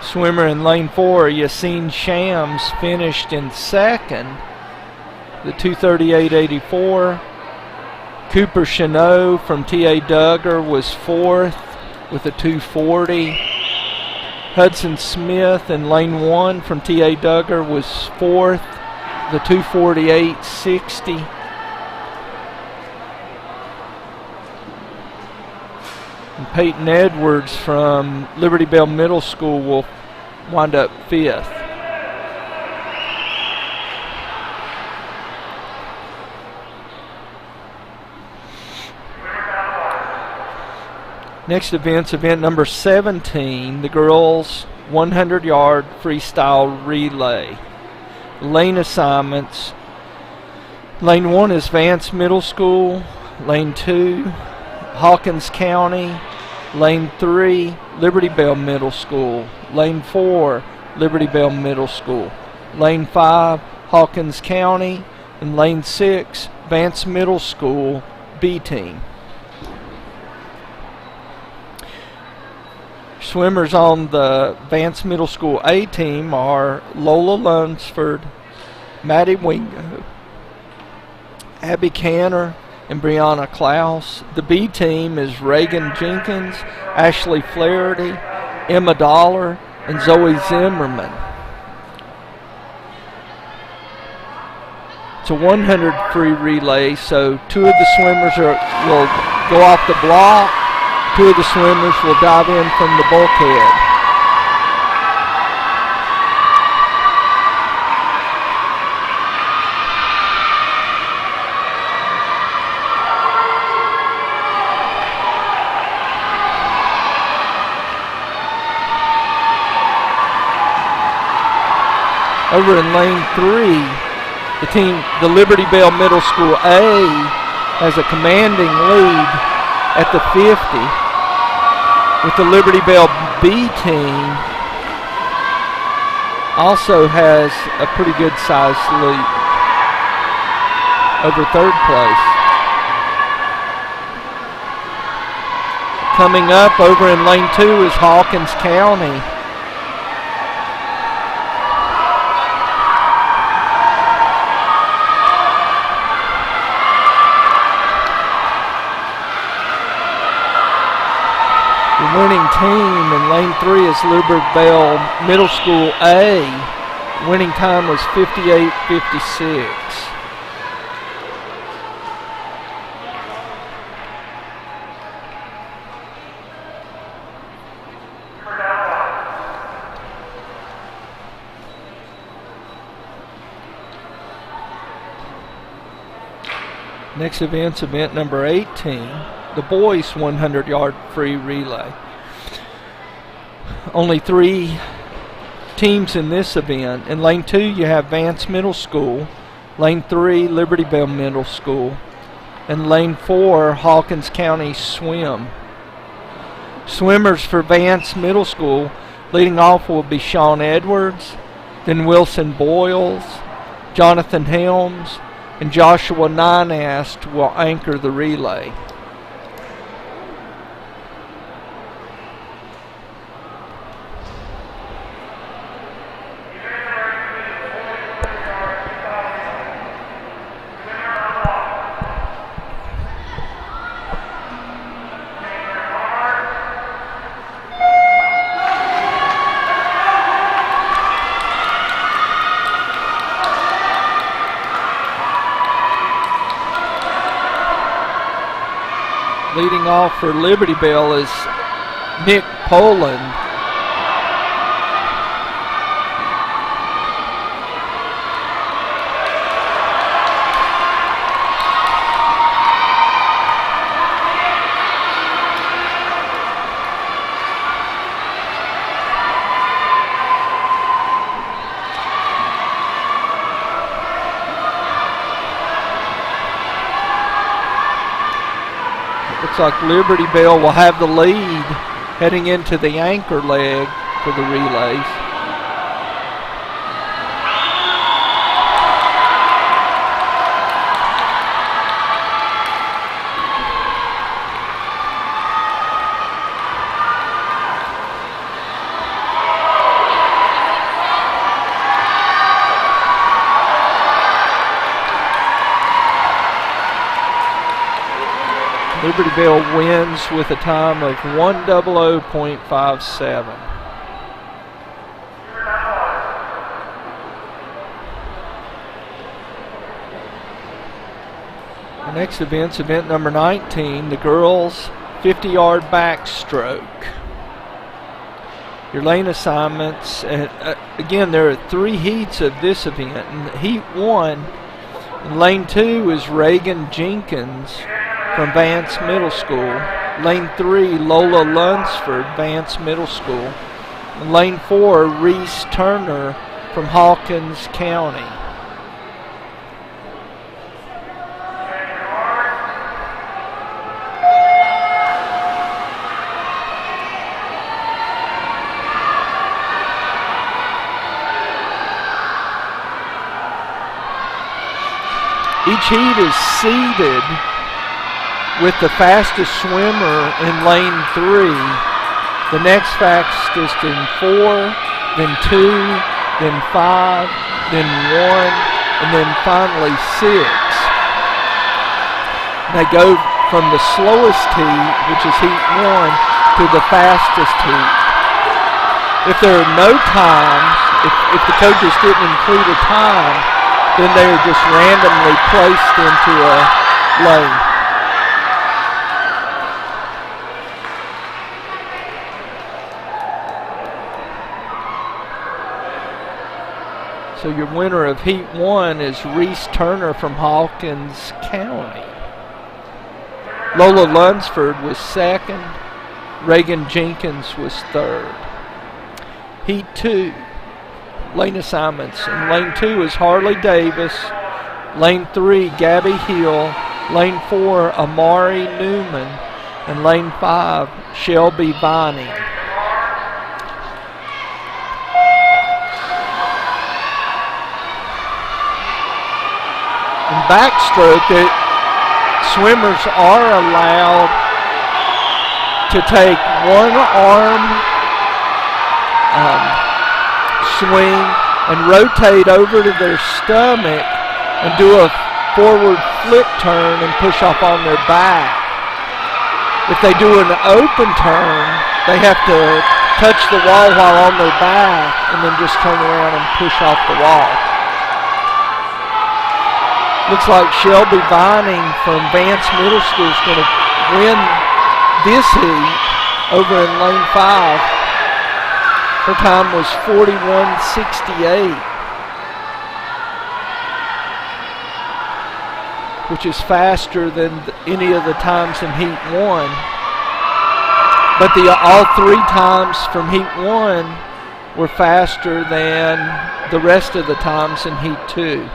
Swimmer in lane 4, Yassine Shams, finished in second, the 2:38.84. Cooper Chanot from T.A. Duggar was fourth with a 2:40. Hudson Smith in lane 1 from T.A. Duggar was fourth, the 2:48.60. And Peyton Edwards from Liberty Bell Middle School will wind up fifth. Next event's event number 17, the girls 100-yard freestyle relay. Lane assignments. Lane 1 is Vance Middle School. Lane 2, Hawkins County. Lane 3, Liberty Bell Middle School. Lane 4, Liberty Bell Middle School. Lane 5, Hawkins County. And lane 6, Vance Middle School B team. Swimmers on the Vance Middle School A team are Lola Lunsford, Maddie Wingo, Abby Canner, and Brianna Klaus. The B team is Reagan Jenkins, Ashley Flaherty, Emma Dollar, and Zoe Zimmerman. It's a 100 free relay, so two of the swimmers will go off the block. Two of the swimmers will dive in from the bulkhead. Over in lane 3, the Liberty Bell Middle School A has a commanding lead at the 50. With the Liberty Bell B team also has a pretty good sized lead over third place. Coming up over in lane 2 is Hawkins County. Winning team in lane 3 is Liberty Bell Middle School A. Winning time was 58:56. Next event's event number 18. The boys 100-yard free relay. Only 3 teams in this event. In lane 2 you have Vance Middle School, lane 3 Liberty Bell Middle School, and lane 4 Hawkins County Swim. Swimmers for Vance Middle School leading off will be Sean Edwards, then Wilson Boyles, Jonathan Helms, and Joshua Ninast will anchor the relay. Leading off for Liberty Bell is Nick Poland. Looks like Liberty Bell will have the lead heading into the anchor leg for the relays. Liberty Bell wins with a time of 1:00.57. The next event's event number 19, the girls 50-yard backstroke. Your lane assignments, again, there are 3 heats of this event. In heat 1, in lane 2 is Reagan Jenkins from Vance Middle School. Lane 3, Lola Lunsford, Vance Middle School. And lane 4, Reese Turner from Hawkins County. Each heat is seeded with the fastest swimmer in lane 3 The next fastest in 4, then 2, then 5, then 1, and then finally 6. And they go from the slowest heat, which is heat 1, to the fastest heat. If there are no times, if the coaches didn't include a time, then they are just randomly placed into a lane. So your winner of Heat 1 is Reese Turner from Hawkins County. Lola Lunsford was second. Reagan Jenkins was third. Heat 2, lane assignments. In lane 2 is Harley Davis. Lane 3, Gabby Hill. Lane 4, Amari Newman. And lane 5, Shelby Vining. In backstroke, swimmers are allowed to take one arm swing and rotate over to their stomach and do a forward flip turn and push off on their back. If they do an open turn, they have to touch the wall while on their back and then just turn around and push off the wall. Looks like Shelby Vining from Vance Middle School is going to win this heat over in lane 5. Her time was 41:68, which is faster than any of the times in Heat 1. But all 3 times from Heat 1 were faster than the rest of the times in Heat 2.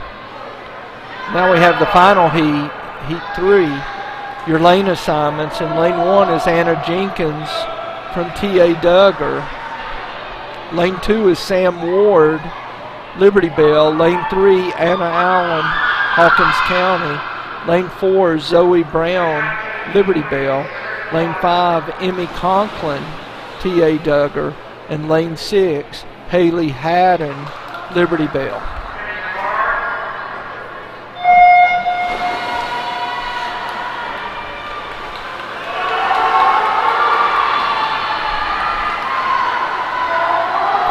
Now we have the final heat, Heat 3, your lane assignments. In lane 1 is Anna Jenkins from T.A. Duggar. Lane 2 is Sam Ward, Liberty Bell. Lane 3, Anna Allen, Hawkins County. Lane 4, Zoe Brown, Liberty Bell. Lane 5, Emmy Conklin, T.A. Duggar. And lane 6, Haley Haddon, Liberty Bell.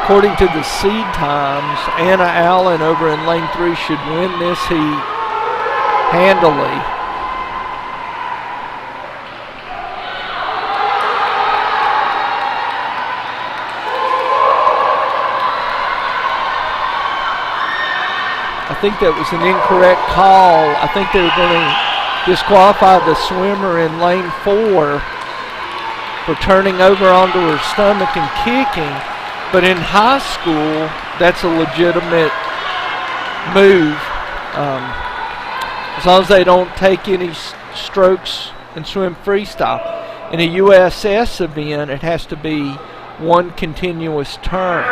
According to the seed times, Anna Allen over in lane 3 should win this heat handily. I think that was an incorrect call. I think they were going to disqualify the swimmer in lane 4 for turning over onto her stomach and kicking. But in high school, that's a legitimate move. As long as they don't take any strokes and swim freestyle. In a USS event, it has to be one continuous turn.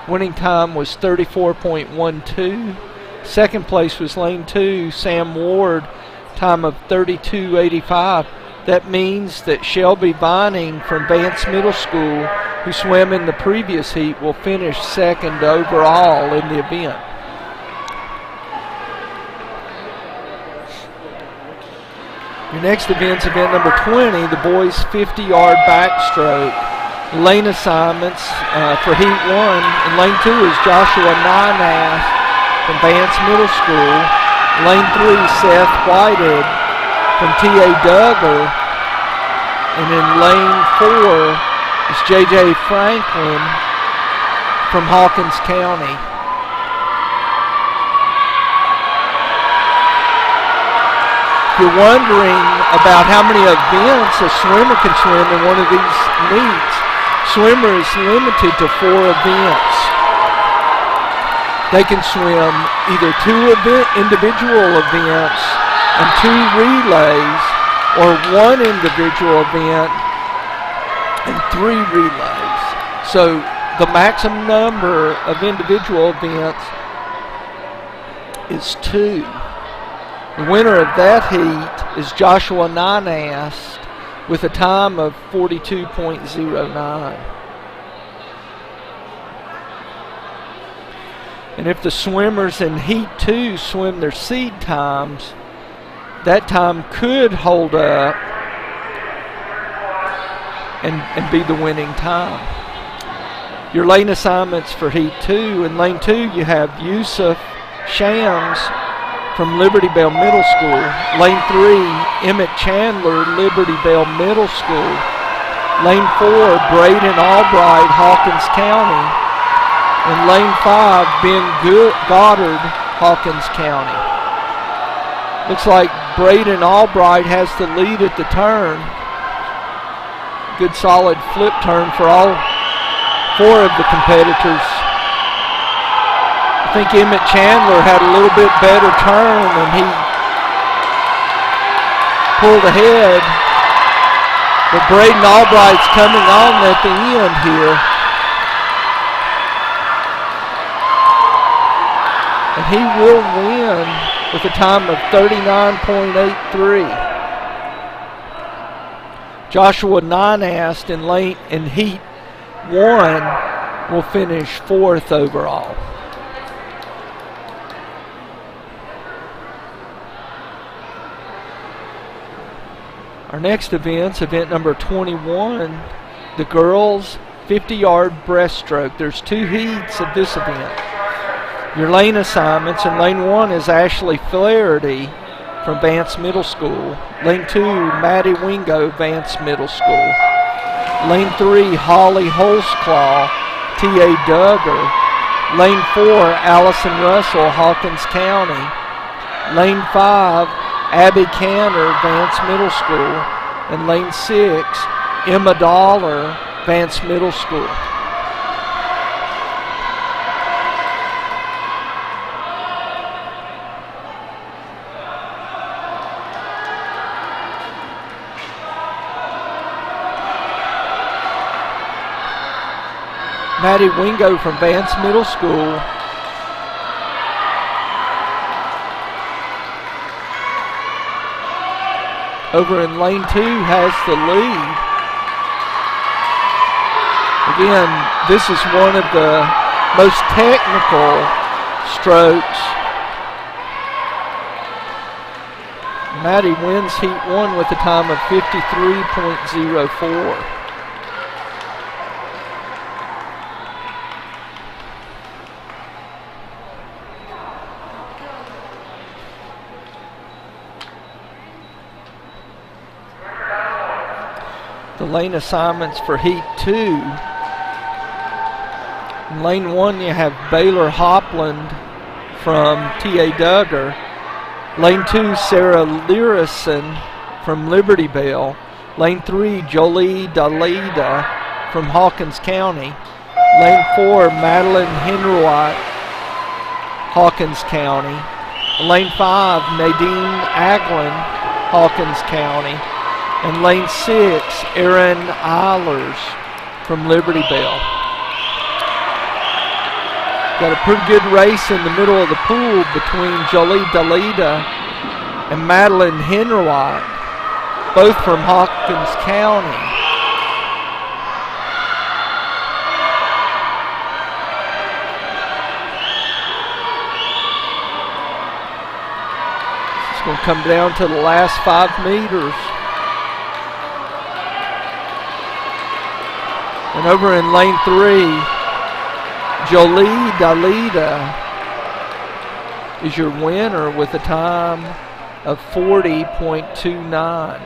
Winning time was 34.12. Second place was lane 2, Sam Ward, time of 32.85. That means that Shelby Vining from Vance Middle School, who swam in the previous heat, will finish second overall in the event. Your next event's event number 20, the boys 50-yard backstroke. Lane assignments for Heat 1. In lane 2 is Joshua Ninath from Vance Middle School. Lane 3, Seth Whitehead from T.A. Duggar. And in lane 4 is J.J. Franklin from Hawkins County. If you're wondering about how many events a swimmer can swim in one of these meets, swimmer is limited to 4 events. They can swim either 2 individual events and 2 relays, or 1 individual event and 3 relays. So the maximum number of individual events is 2. The winner of that heat is Joshua Ninath with a time of 42.09. And if the swimmers in Heat 2 swim their seed times, that time could hold up and be the winning time. Your lane assignments for Heat 2. In Lane 2, you have Yusuf Shams from Liberty Bell Middle School. Lane 3, Emmett Chandler, Liberty Bell Middle School. Lane 4, Braden Albright, Hawkins County. And Lane 5, Ben Goddard, Hawkins County. Looks like Braden Albright has the lead at the turn. Good solid flip turn for all 4 of the competitors. I think Emmett Chandler had a little bit better turn and he pulled ahead. But Braden Albright's coming on at the end here. And he will win with a time of 39.83. Joshua Ninast in Heat 1 will finish 4th overall. Our next event's event number 21, the girls 50-yard breaststroke. There's 2 heats of this event. Your lane assignments in Lane 1 is Ashley Flaherty from Vance Middle School. Lane 2, Maddie Wingo, Vance Middle School. Lane 3, Holly Holzclaw, T.A. Duggar. Lane 4, Allison Russell, Hawkins County. Lane 5, Abby Cantor, Vance Middle School. And Lane 6, Emma Dollar, Vance Middle School. Maddie Wingo from Vance Middle School. Over in Lane 2 has the lead. Again, this is one of the most technical strokes. Maddie wins Heat 1 with a time of 53.04. The lane assignments for Heat 2. In Lane 1, you have Baylor Hopland from T.A. Duggar. Lane 2, Sarah Learison from Liberty Bell. Lane 3, Jolie Dalida from Hawkins County. Lane 4, Madeline Henriot, Hawkins County. Lane 5, Nadine Aglin, Hawkins County. And Lane 6, Erin Eilers from Liberty Bell. Got a pretty good race in the middle of the pool between Jolie Dalida and Madeline Henriot, both from Hawkins County. It's going to come down to the last 5 meters. And over in Lane 3, Jolie Dalida is your winner with a time of 40.29.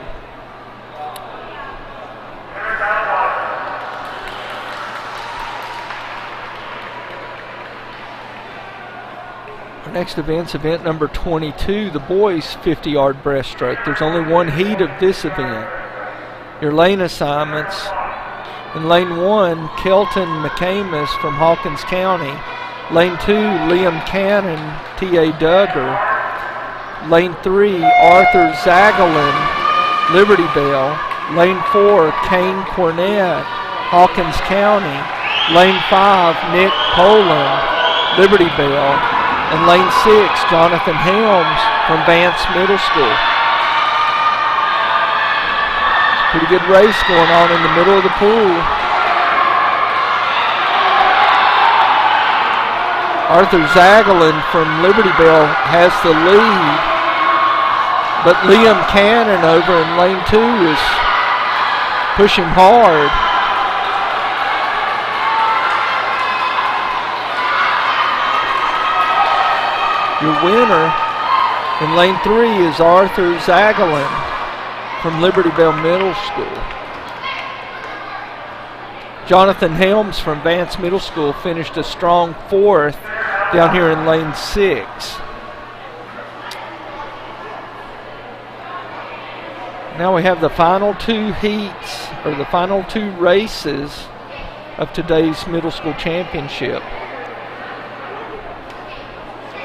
Our next event's event number 22, the boys 50-yard breaststroke. There's only 1 heat of this event. Your lane assignments. In Lane 1, Kelton McCamus from Hawkins County. Lane 2, Liam Cannon, T.A. Duggar. Lane 3, Arthur Zagalin, Liberty Bell. Lane 4, Kane Cornett, Hawkins County. Lane 5, Nick Poland, Liberty Bell. And Lane 6, Jonathan Helms from Vance Middle School. Pretty good race going on in the middle of the pool. Arthur Zagalin from Liberty Bell has the lead, but Liam Cannon over in lane 2 is pushing hard. Your winner in lane 3 is Arthur Zagalin from Liberty Bell Middle School. Jonathan Helms from Vance Middle School finished a strong 4th down here in lane 6. Now we have the final 2 heats, or the final 2 races of today's middle school championship.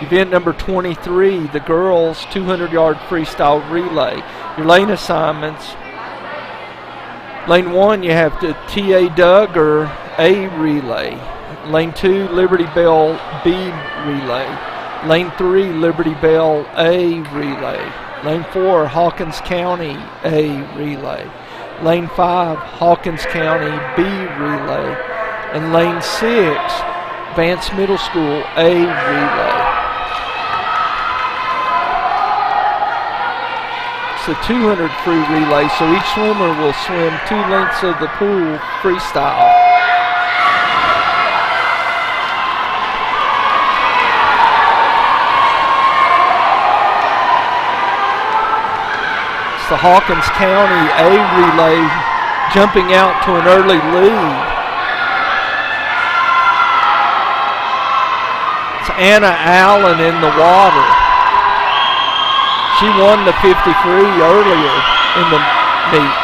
Event number 23, the girls 200-yard freestyle relay. Your lane assignments. Lane 1, you have the T.A. Duggar A relay. Lane 2, Liberty Bell B relay. Lane 3, Liberty Bell A relay. Lane 4, Hawkins County A relay. Lane 5, Hawkins County B relay. And lane 6, Vance Middle School A relay. It's a 200 free relay, so each swimmer will swim 2 lengths of the pool freestyle. It's the Hawkins County A relay jumping out to an early lead. It's Anna Allen in the water. She won the 50 free earlier in the meet.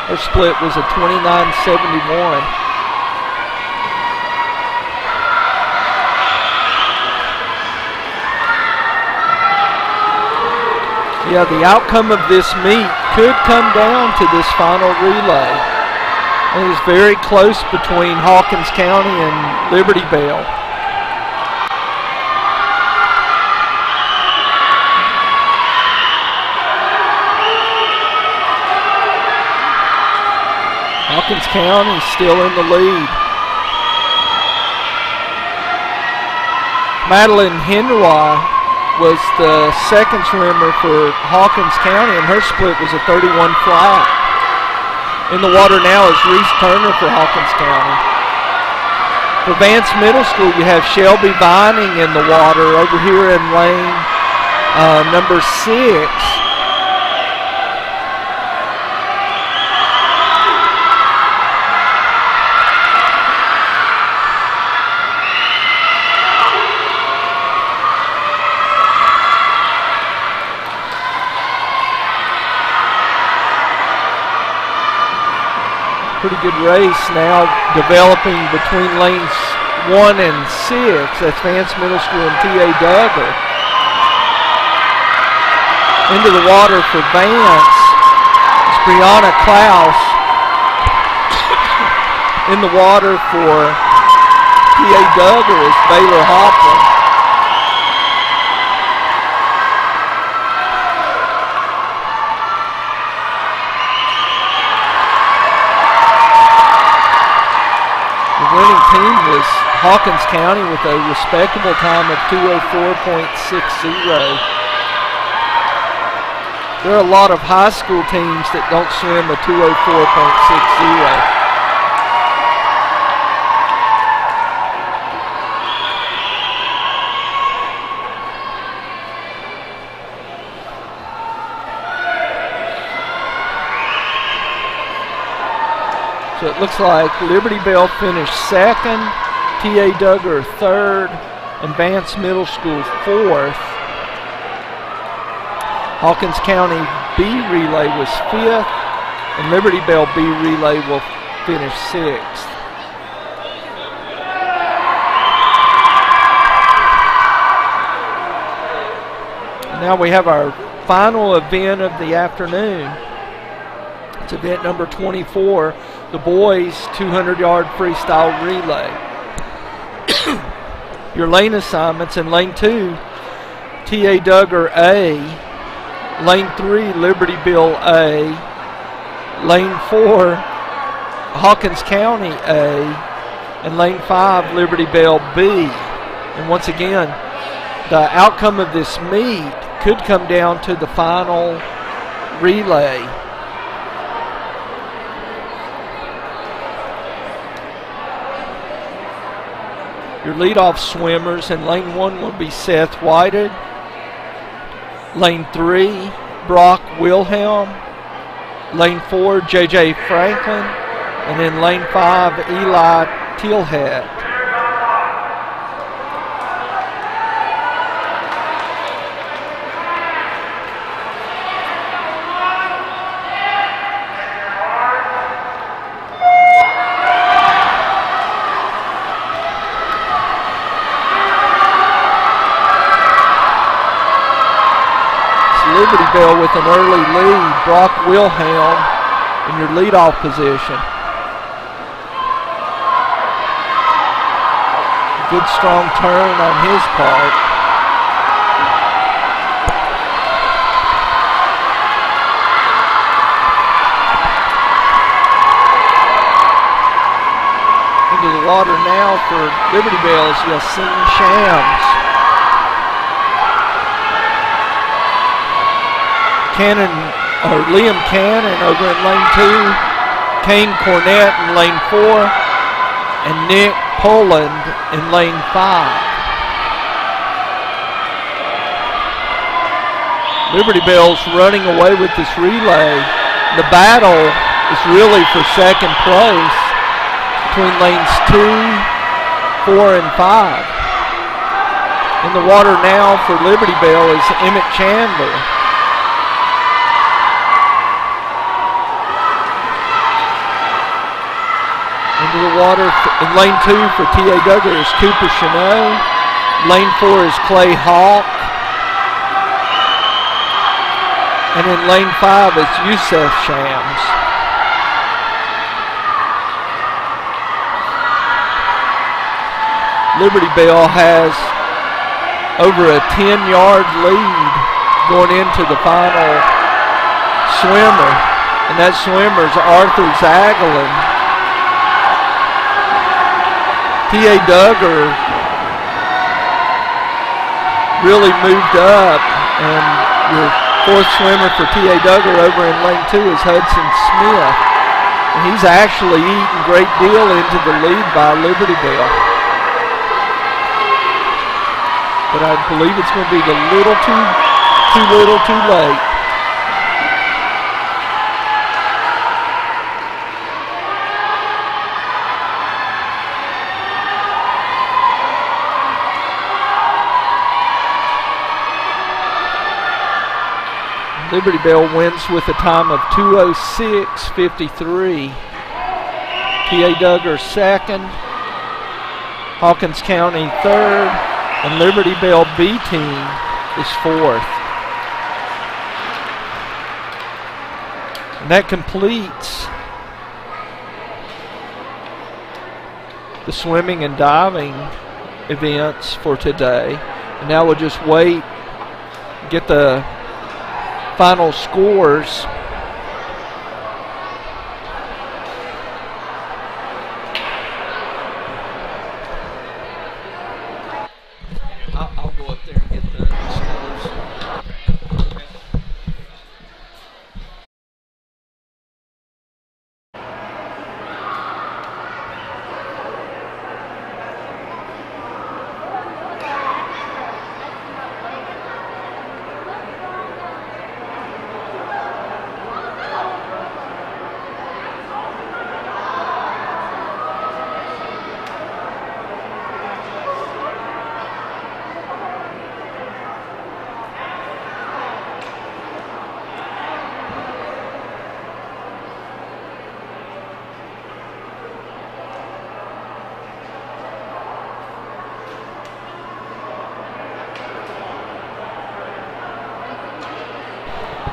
Her split was a 29.71. Yeah, the outcome of this meet could come down to this final relay. It was very close between Hawkins County and Liberty Bell. Hawkins County still in the lead. Madeline Henry was the second swimmer for Hawkins County, and her split was a 31 flat. In the water now is Reese Turner for Hawkins County. For Vance Middle School, you have Shelby Vining in the water over here in lane number 6. Pretty good race now developing between lanes 1 and 6. That's Vance Middle School and T.A. Duggar. Into the water for Vance is Brianna Klaus. In the water for T.A. Duggar is Baylor Hopland. Winning team was Hawkins County with a respectable time of 2:04.60. There are a lot of high school teams that don't swim a 2:04.60. So it looks like Liberty Bell finished 2nd, T.A. Duggar 3rd, and Vance Middle School 4th. Hawkins County B relay was 5th, and Liberty Bell B relay will finish 6th. Now we have our final event of the afternoon. It's event number 24. The boys 200-yard freestyle relay. Your lane assignments in lane 2, T.A. Duggar A Lane 3, Liberty Bill A. Lane 4, Hawkins County A. And lane 5, Liberty Bell B. And once again, the outcome of this meet could come down to the final relay. Your leadoff swimmers in lane 1 will be Seth Whited. Lane 3, Brock Wilhelm. Lane 4, J.J. Franklin. And in lane 5, Eli Tealhead. Liberty Bell with an early lead. Brock Wilhelm in your leadoff position. Good strong turn on his part. Into the water now for Liberty Bell's Yassine Shams. Liam Cannon over in lane 2, Kane Cornett in lane 4, and Nick Poland in lane 5. Liberty Bell's running away with this relay. The battle is really for second place between lanes 2, 4, and 5. In the water now for Liberty Bell is Emmett Chandler. Into the water in lane 2 for T.A. Duggar is Cooper Chanot. Lane 4 is Clay Hawk. And in lane 5 is Yusef Shams. Liberty Bell has over a 10-yard lead going into the final swimmer. And that swimmer is Arthur Zagalin. T.A. Duggar really moved up, and your fourth swimmer for T.A. Duggar over in lane 2 is Hudson Smith. And he's actually eaten a great deal into the lead by Liberty Bell. But I believe it's going to be too little too late. Liberty Bell wins with a time of 2:06:53. T.A. Duggar second, Hawkins County third, and Liberty Bell B team is fourth. And that completes the swimming and diving events for today. And now we'll just wait, get the final scores. I'll go up there and get the scores.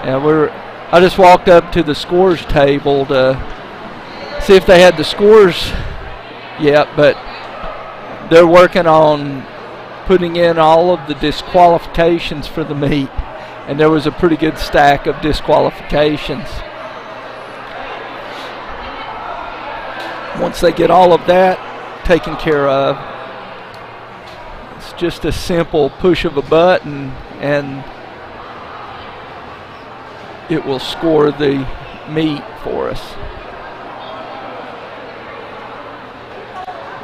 Yeah, I just walked up to the scores table to see if they had the scores yet, but they're working on putting in all of the disqualifications for the meet. and there was a pretty good stack of disqualifications. Once they get all of that taken care of, it's just a simple push of a button and it will score the meet for us.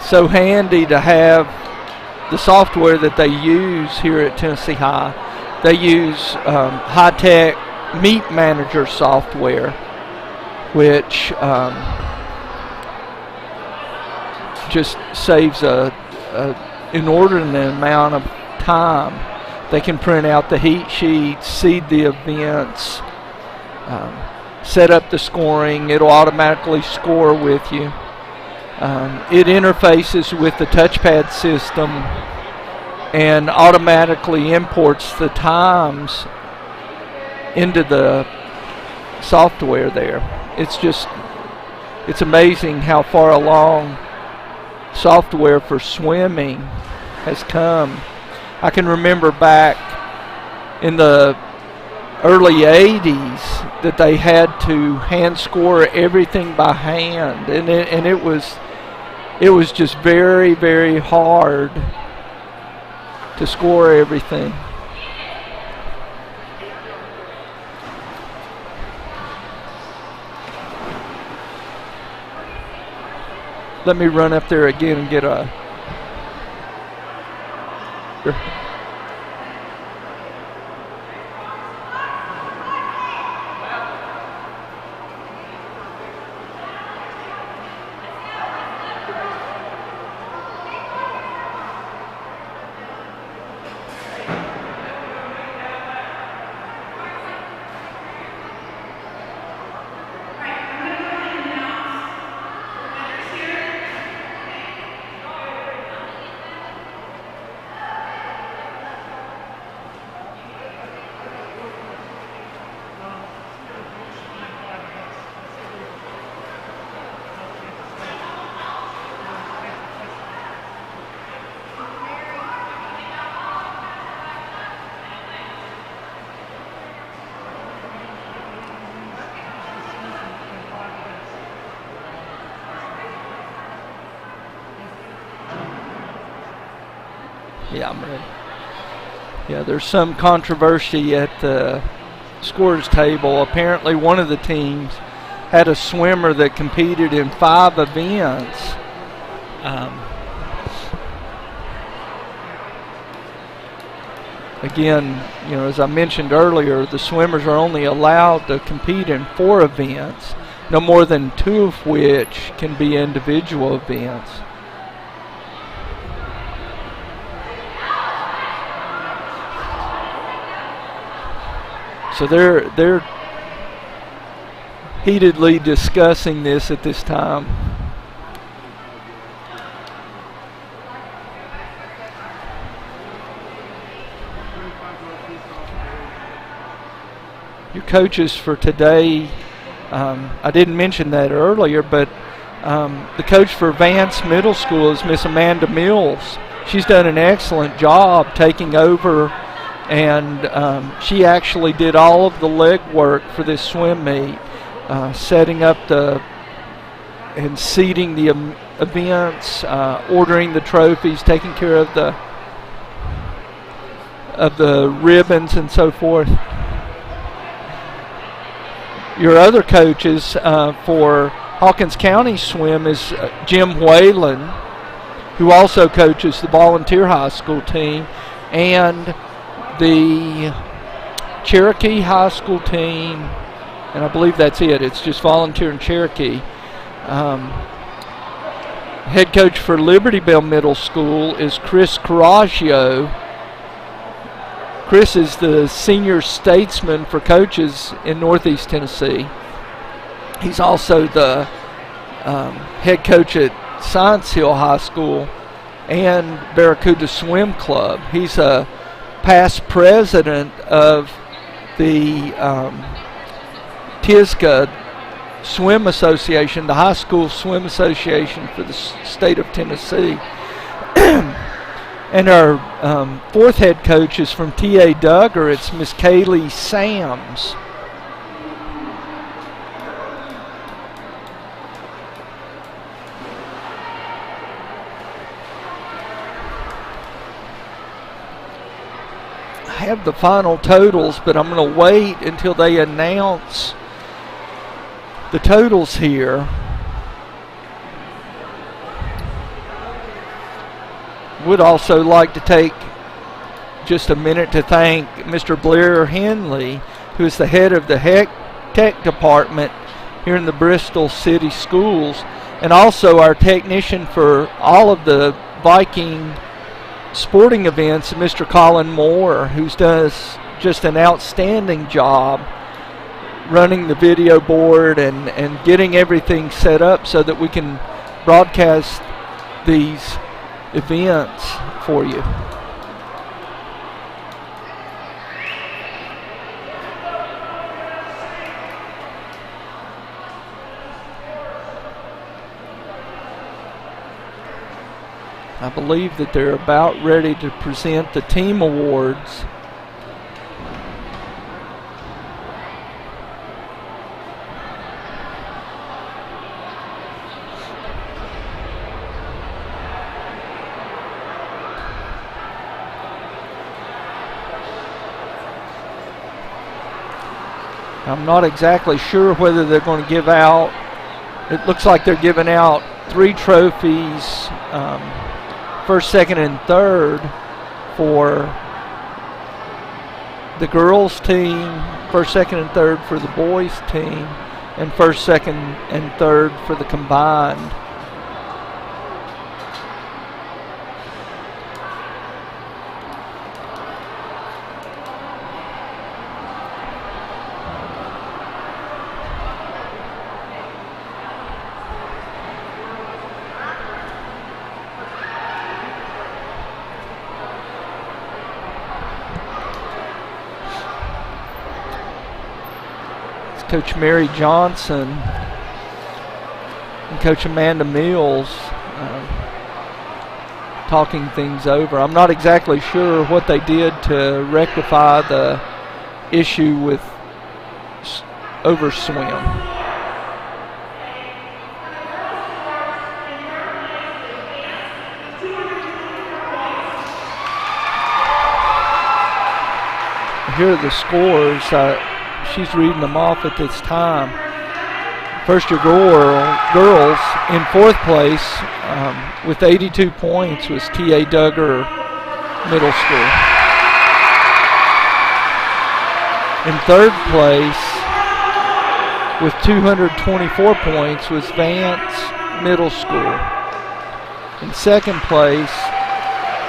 So handy to have the software that they use here at Tennessee High. They use high-tech meet manager software, which just saves a inordinate amount of time. They can print out the heat sheets, seed the events, set up the scoring. It'll automatically score with you. It interfaces with the touchpad system and automatically imports the times into the software there. It's amazing how far along software for swimming has come. I can remember back in the early 80s that they had to hand score everything by hand, and it was just very, very hard to score everything. Let me run up there again and get a... Yeah, I'm ready. Yeah, there's some controversy at the scorers table. Apparently one of the teams had a swimmer that competed in 5 events. Again, you know, as I mentioned earlier, the swimmers are only allowed to compete in 4 events, no more than 2 of which can be individual events. So they're heatedly discussing this at this time. Your coaches for today, I didn't mention that earlier, but the coach for Vance Middle School is Miss Amanda Mills. She's done an excellent job taking over, and she actually did all of the legwork for this swim meet, setting up and seating the events, ordering the trophies, taking care of the ribbons and so forth. Your other coaches for Hawkins County Swim is Jim Whalen, who also coaches the volunteer high school team, and the Cherokee High School team, and I believe that's it. It's just volunteer in Cherokee. Head coach for Libertyville Middle School is Chris Carraggio. Chris is the senior statesman for coaches in Northeast Tennessee. He's also the head coach at Science Hill High School and Barracuda Swim Club. He's a past president of the TISCA Swim Association, the High School Swim Association for the state of Tennessee. And our fourth head coach is from T.A. Duggar. It's Miss Kaylee Sams. I have the final totals, but I'm going to wait until they announce the totals here. Would also like to take just a minute to thank Mr. Blair Henley, who is the head of the tech department here in the Bristol City Schools, and also our technician for all of the Viking sporting events, Mr. Colin Moore, who does just an outstanding job running the video board and getting everything set up so that we can broadcast these events for you. I believe that they're about ready to present the team awards. I'm not exactly sure whether they're going to give out, it looks like they're giving out 3 trophies, first, second, and third for the girls team, first, second, and third for the boys team, and first, second, and third for the combined. Coach Mary Johnson and Coach Amanda Mills talking things over. I'm not exactly sure what they did to rectify the issue with overswim. Here are the scores. She's reading them off at this time. First year girls in fourth place with 82 points was T.A. Duggar Middle School. In third place with 224 points was Vance Middle School. In second place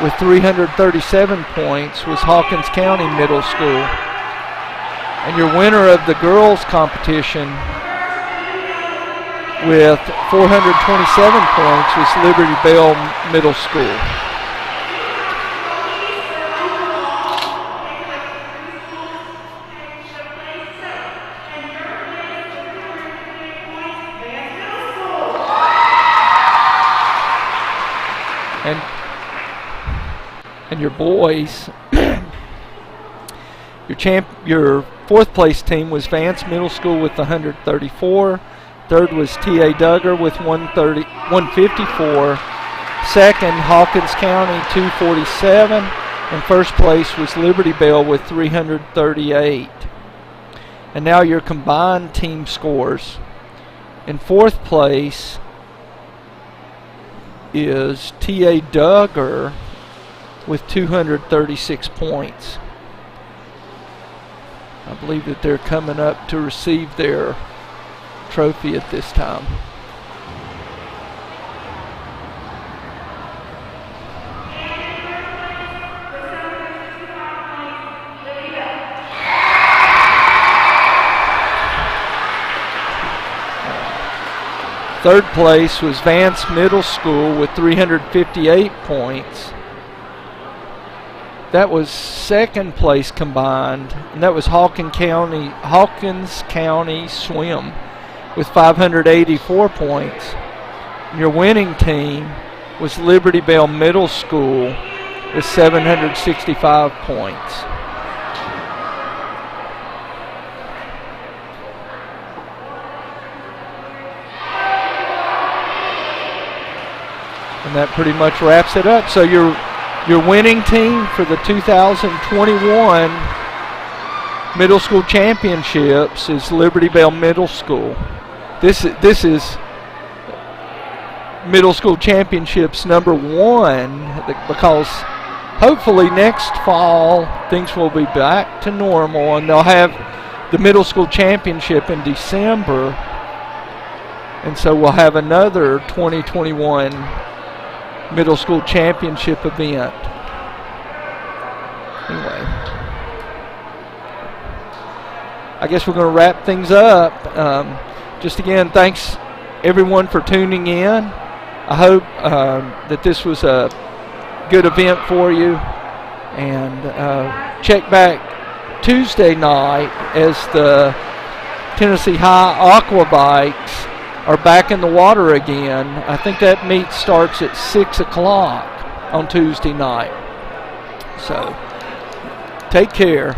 with 337 points was Hawkins County Middle School. And your winner of the girls' competition with 427 points was Liberty Bell Middle School. And your boys, your fourth place team was Vance Middle School with 134. Third was T.A. Duggar with 154. Second, Hawkins County 247. And first place was Liberty Bell with 338. And now your combined team scores. In fourth place is T.A. Duggar with 236 points. I believe that they're coming up to receive their trophy at this time. Third place was Vance Middle School with 358 points. That was second place combined, and that was Hawkins County Swim with 584 points. And your winning team was Liberty Bell Middle School is 765 points. And that pretty much wraps it up. So your winning team for the 2021 Middle School Championships is Liberty Bell Middle School. This is Middle School Championships #1, because hopefully next fall things will be back to normal and they'll have the Middle School Championship in December. And so we'll have another 2021 Middle School Championship event. Anyway, I guess we're going to wrap things up. Just again, thanks everyone for tuning in. I hope that this was a good event for you. And check back Tuesday night as the Tennessee High Aqua Bikes are back in the water again. I think that meet starts at 6 o'clock on Tuesday night. So, take care.